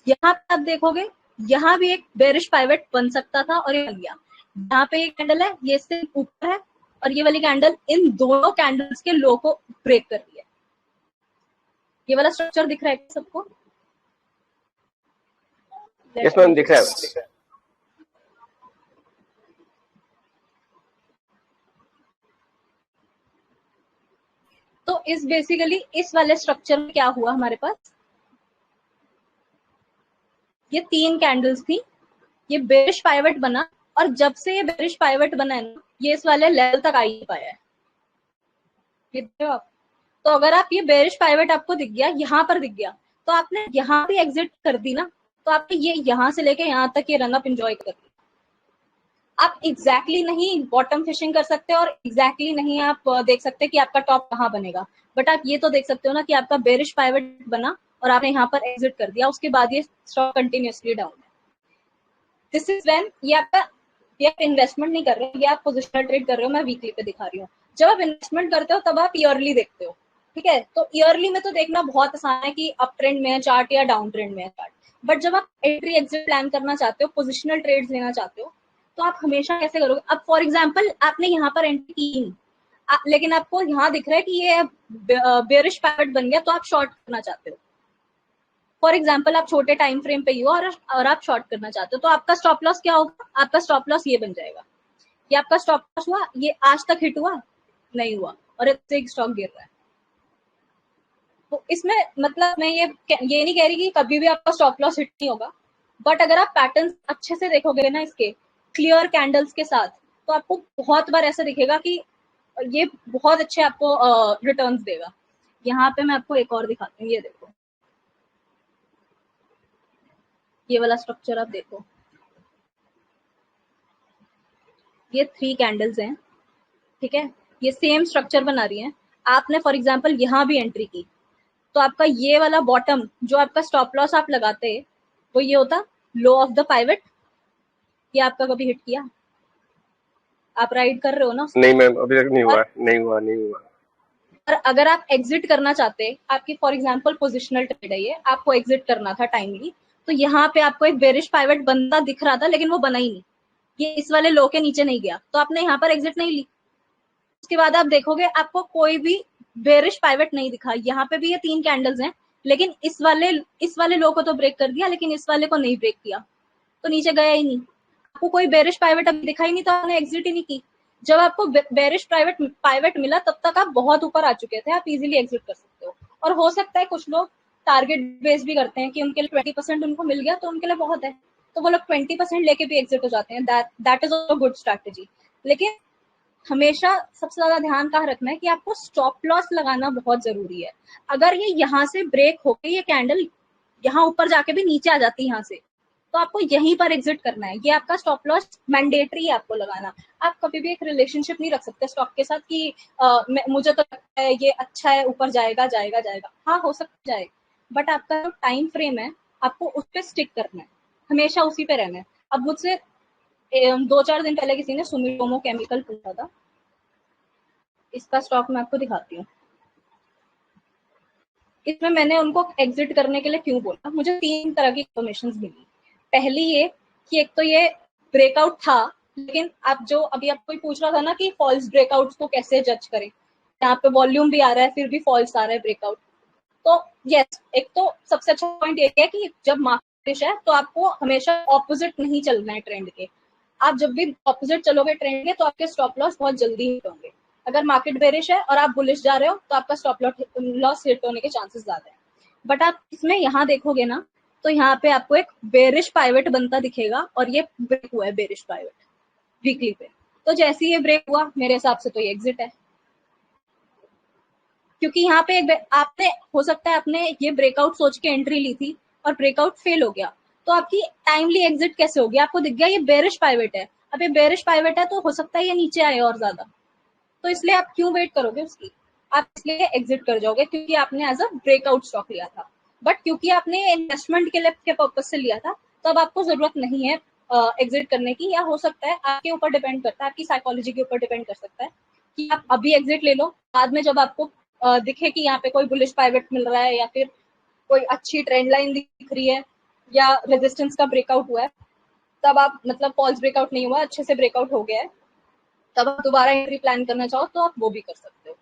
यहाँ पे आप देखोगे यहाँ भी एक बेरिश पाइवट बन सकता था और ये बन गया। यहाँ पे एक कैंडल है, ये इससे ऊपर है, और ये वाली कैंडल इन दोनों कैंडल्स के लो को ब्रेक कर रही है। ये वाला स्ट्रक्चर दिख रहा है सबको? यस मैम, दिख रहा है। तो इस बेसिकली इस वाले स्ट्रक्चर में क्या हुआ, हमारे पास ये 3 कैंडल्स थी, ये बेरिश पाइवट बना, और जब से ये बेरिश पाइवट बना है ना ये इस वाले लेवल तक आ ही पाया है, ये देखो आप। तो अगर आप ये बेरिश पाइवट आपको दिख गया, यहाँ पर दिख गया, तो आपने यहाँ भी एग्जिट कर दी ना, तो आपने ये यहाँ से लेके यहाँ तक ये रनअप एंजॉय कर लिया। आप एग्जैक्टली नहीं बॉटम फिशिंग कर सकते और एग्जैक्टली नहीं आप देख सकते कि आपका टॉप कहाँ बनेगा, बट आप ये तो देख सकते हो ना कि आपका बेरिश पाइवट बना और आपने यहाँ पर एग्जिट कर दिया, उसके बाद ये स्टॉक कंटिन्यूअसली डाउन है। दिस इज व्हेन ये आप इन्वेस्टमेंट नहीं कर रहे हो, ये आप पोजिशनल ट्रेड कर रहे हो। मैं वीकली पे दिखा रही हूँ। जब आप इन्वेस्टमेंट करते हो तब आप ईयरली देखते हो, ठीक है। तो ईयरली में तो देखना बहुत आसान है कि अप ट्रेंड में है चार्ट या डाउन ट्रेंड में है चार्ट, बट जब आप एंट्री एग्जिट प्लान करना चाहते हो, पोजिशनल ट्रेड्स लेना चाहते हो, तो आप हमेशा कैसे करोगे। अब फॉर एग्जाम्पल आपने यहाँ पर एंट्री की लेकिन आपको यहाँ दिख रहा है कि ये बेरिश पाइवट बन गया, तो आप शॉर्ट करना चाहते हो। फॉर एग्जाम्पल आप छोटे टाइम फ्रेम पे ही हो और आप शॉर्ट करना चाहते हो, तो आपका स्टॉप लॉस क्या होगा, आपका स्टॉप लॉस ये बन जाएगा। ये आपका स्टॉप लॉस हुआ, ये आज तक हिट हुआ नहीं हुआ और इससे एक स्टॉक गिर रहा है। तो इसमें मतलब मैं ये नहीं कह रही कि कभी भी आपका स्टॉप लॉस हिट नहीं होगा, बट अगर आप पैटर्न अच्छे से देखोगे ना इसके क्लियर कैंडल्स के साथ, तो आपको बहुत बार ऐसा दिखेगा कि ये बहुत अच्छे आपको रिटर्न्स देगा। यहाँ पे मैं आपको एक और दिखाती हूँ, ये देखो, ये वाला स्ट्रक्चर आप देखो, ये 3 कैंडल्स हैं, ठीक है। ये सेम स्ट्रक्चर बना रही हैं। आपने फॉर एग्जांपल यहाँ भी एंट्री की, तो आपका ये वाला बॉटम जो आपका स्टॉप लॉस आप लगाते वो ये होता लो ऑफ द पाइवट। ये आपका कभी हिट किया? आप राइड कर रहे हो ना? नहीं मैम, अभी तक नहीं हुआ, नहीं हुआ। और अगर आप एग्जिट करना चाहते, आपकी फॉर एग्जांपल पोजिशनल ट्रेड है ये, आपको एग्जिट करना था टाइमली, तो यहाँ पे आपको एक बेरिश पाइवट बनता दिख रहा था लेकिन वो बना ही नहीं, ये इस वाले लो के नीचे नहीं गया, तो आपने यहाँ पर एग्जिट नहीं ली, उसके बाद आप देखोगे आपको कोई भी बेरिश पाइवट नहीं दिखा। यहाँ पे भी ये 3 कैंडल्स हैं, लेकिन इस वाले लो को तो ब्रेक कर दिया, लेकिन इस वाले को नहीं ब्रेक किया, तो नीचे गया ही नहीं। आपको कोई बेरिश पाइवट अभी दिखा ही नहीं, तो आपने एग्जिट ही नहीं की। जब आपको बेरिश पाइवट मिला तब तक आप बहुत ऊपर आ चुके थे, आप इजीली एग्जिट कर सकते हो। और हो सकता है कुछ लोग टारगेट बेस भी करते हैं कि उनके लिए 20% उनको मिल गया तो उनके लिए बहुत है, तो वो लोग 20% लेके भी एग्जिट हो जाते हैं। That is a good strategy. लेकिन हमेशा सबसे ज्यादा ध्यान कहाँ रखना है कि आपको स्टॉप लॉस लगाना बहुत जरूरी है। अगर ये यहाँ से ब्रेक होके ये कैंडल यहाँ ऊपर जाके भी नीचे आ जाती है यहाँ से, तो आपको यहीं पर एग्जिट करना है। ये आपका स्टॉप लॉस मैंडेटरी है आपको लगाना। आप कभी भी एक रिलेशनशिप नहीं रख सकते स्टॉक के साथ कि मुझे तो लगता है ये अच्छा है, ऊपर जाएगा जाएगा जाएगा। हाँ, हो सकता है, बट आपका जो टाइम फ्रेम है आपको उस पर स्टिक करना है, हमेशा उसी पे रहना है। अब मुझसे 2-4 दिन पहले किसी ने सुमिटोमो केमिकल पूछा था, इसका स्टॉक मैं आपको दिखाती हूँ। इसमें मैंने उनको एग्जिट करने के लिए क्यों बोला, मुझे 3 तरह की इन्फॉर्मेशन मिली। पहली ये कि एक तो ये ब्रेकआउट था, लेकिन आप जो अभी आप कोई पूछ रहा था ना कि फॉल्स ब्रेकआउट्स को कैसे जज करें, यहाँ पे वॉल्यूम भी आ रहा है फिर भी फॉल्स आ रहा है ब्रेकआउट। तो यस, एक तो सबसे अच्छा पॉइंट ये है कि जब मार्केट है तो आपको हमेशा ऑपोजिट नहीं चलना है ट्रेंड के। आप जब भी ऑपोजिट चलोगे ट्रेंड के तो आपके स्टॉप लॉस बहुत जल्दी हिट होंगे। अगर मार्केट बेरिश है और आप बुलिश जा रहे हो तो आपका स्टॉप लॉस हिट होने के चांसेस ज्यादा है। बट आप इसमें यहाँ देखोगे ना तो यहाँ पे आपको एक बेरिश पाइवट बनता दिखेगा और ये ब्रेक हुआ है बेरिश पाइवट वीकली पे। तो जैसे ही ये ब्रेक हुआ मेरे हिसाब से तो ये एग्जिट है, क्योंकि यहाँ पे आपने हो सकता है आपने ये ब्रेकआउट सोच के एंट्री ली थी और ब्रेकआउट फेल हो गया, तो आपकी टाइमली एग्जिट कैसे होगी? आपको दिख गया ये बेरिश पाइवट है, अब ये बेरिश पाइवट है तो हो सकता है ये नीचे आए और ज्यादा, तो इसलिए आप क्यों वेट करोगे उसकी, आप इसलिए एग्जिट कर जाओगे क्योंकि आपने एज अ ब्रेकआउट स्टॉक लिया था। बट क्योंकि आपने इन्वेस्टमेंट के लिए के पर्पज से लिया था तो अब आपको जरूरत नहीं है एग्जिट करने की, या हो सकता है आपके ऊपर डिपेंड करता है, आपकी साइकोलॉजी के ऊपर डिपेंड कर सकता है कि आप अभी एग्जिट ले लो, बाद में जब आपको दिखे कि यहाँ पे कोई बुलिश पाइवट मिल रहा है या फिर कोई अच्छी ट्रेंड लाइन दिख रही है या रेजिस्टेंस का ब्रेकआउट हुआ है, तब आप मतलब फॉल्स ब्रेकआउट नहीं हुआ, अच्छे से ब्रेकआउट हो गया है, तब आप दोबारा एंट्री प्लान करना चाहो तो आप वो भी कर सकते हो।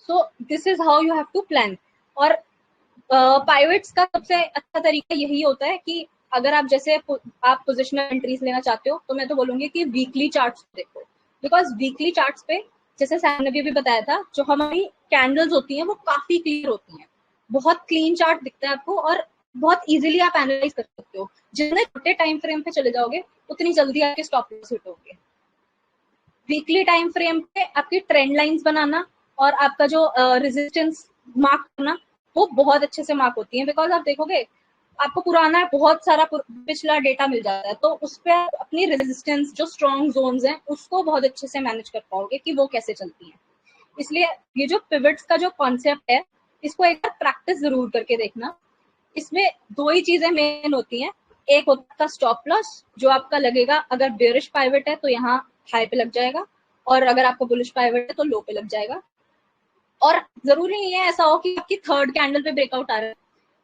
So this is how you have to plan. और पाइवट्स का सबसे अच्छा तरीका यही होता है कि अगर आप जैसे आप पोजिशनल एंट्रीज लेना चाहते हो तो मैं तो बोलूंगी कि वीकली चार्ट्स देखो, बिकॉज वीकली चार्ट्स पे जैसे सैम ने भी बताया था जो हमारी कैंडल्स होती हैं वो काफी क्लियर होती हैं, बहुत क्लीन चार्ट दिखता है आपको और बहुत इजीली आप एनालाइज कर सकते हो। जितने छोटे टाइम फ्रेम पे चले जाओगे उतनी जल्दी आपके स्टॉप लॉस हिट होंगे। वीकली टाइम फ्रेम पे आपकी ट्रेंड लाइंस बनाना और आपका जो रेजिस्टेंस मार्क करना वो बहुत अच्छे से मार्क होती है, बिकॉज आप देखोगे आपको पुराना बहुत सारा पिछला डेटा मिल जाता है, तो उस पर अपनी रेजिस्टेंस जो स्ट्रॉन्ग जोन्स हैं उसको बहुत अच्छे से मैनेज कर पाओगे कि वो कैसे चलती हैं। इसलिए ये जो पिवट्स का जो कॉन्सेप्ट है इसको एक बार प्रैक्टिस जरूर करके देखना। इसमें 2 ही चीजें मेन होती हैं, एक होता है स्टॉप लॉस जो आपका लगेगा अगर बेरिश पाइवट है तो यहाँ हाई पे लग जाएगा और अगर आपका बुलिश पाइवट है तो लो पे लग जाएगा। और जरूरी नहीं है ऐसा हो कि आपकी थर्ड कैंडल पे ब्रेकआउट आ रहा है,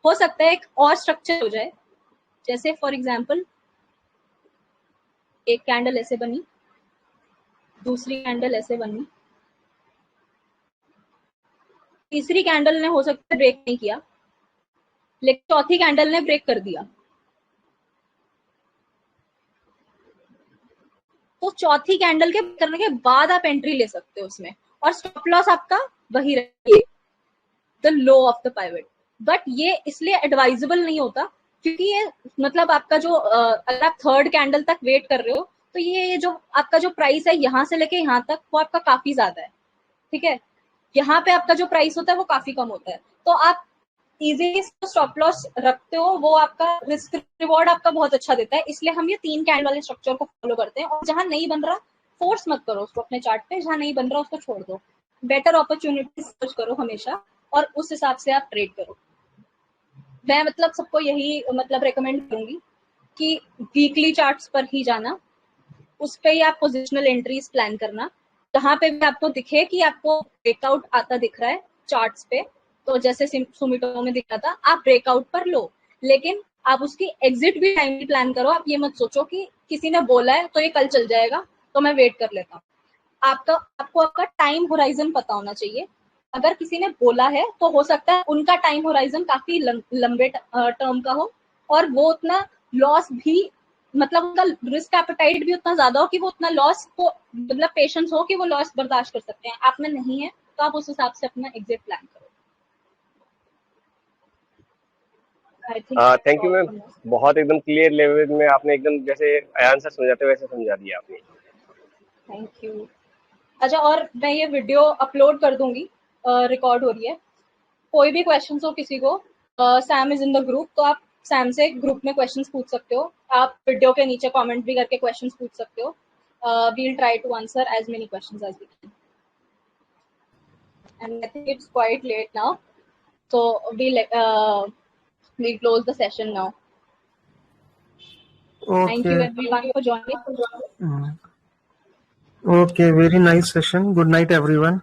हो सकता है एक और स्ट्रक्चर हो जाए, जैसे फॉर एग्जांपल एक कैंडल ऐसे बनी, दूसरी कैंडल ऐसे बनी, तीसरी कैंडल ने हो सकता है ब्रेक नहीं किया लेकिन चौथी कैंडल ने ब्रेक कर दिया, तो चौथी कैंडल के करने के बाद आप एंट्री ले सकते हो उसमें और स्टॉप लॉस आपका वही रहे the low of the pivot. But ये इसलिए एडवाइजेबल नहीं होता क्योंकि ये मतलब आपका जो अगर आप थर्ड कैंडल तक वेट कर रहे हो तो ये जो आपका जो प्राइस है यहाँ से लेके यहाँ तक वो आपका काफी ज्यादा है, ठीक है, यहाँ पे आपका जो प्राइस होता है वो काफी कम होता है, तो आप इजीली स्टॉप लॉस रखते हो, वो आपका रिस्क रिवॉर्ड आपका बहुत अच्छा देता है। इसलिए हम ये 3 कैंडल वाले स्ट्रक्चर को फॉलो करते हैं और जहां नहीं बन रहा फोर्स मत करो उसको अपने चार्ट पे, जहां नहीं बन रहा उसको छोड़ दो, बेटर अपॉर्चुनिटी सर्च करो हमेशा और उस हिसाब से आप ट्रेड करो। मैं मतलब सबको यही मतलब रेकमेंड करूंगी कि वीकली चार्ट्स पर ही जाना, उस पे ही आप पोजिशनल एंट्रीज प्लान करना, जहां पे भी आपको दिखे कि आपको ब्रेकआउट आता दिख रहा है चार्ट्स पे, तो जैसे सुमिटो में दिखा था आप ब्रेकआउट पर लो, लेकिन आप उसकी एग्जिट भी टाइमली प्लान करो। आप ये मत सोचो कि किसी ने बोला है तो ये कल चल जाएगा तो मैं वेट कर लेता हूँ। आपको आपका टाइम होराइजन पता होना चाहिए। अगर किसी ने बोला है तो हो सकता है उनका टाइम होराइजन काफी लंबे टर्म का हो और वो उतना लॉस भी, मतलब उनका रिस्क एपेटाइट भी उतना ज्यादा हो कि वो उतना लॉस को, मतलब पेशेंस हो कि वो लॉस बर्दाश्त कर सकते हैं। आप में नहीं है तो आप उस हिसाब से अपना एग्जिट प्लान करो। I think thank you ma'am, बहुत एकदम क्लियर लेवल में आपने एकदम जैसे आंसर समझाते वैसे समझा दिया आपने। Thank you. अच्छा, और मैं ये वीडियो अपलोड कर दूंगी, रिकॉर्ड हो रही है। कोई भी क्वेश्चन हो किसी को, Sam is in the group, तो आप सैम से ग्रुप में क्वेश्चंस पूछ सकते हो। आप वीडियो के नीचे कमेंट भी करके क्वेश्चंस पूछ सकते हो। we'll try to answer as many questions as we can. And I think it's quite late now, so we'll close the session now. Thank you Okay. everyone for joining. Okay, very nice session. Good night, everyone.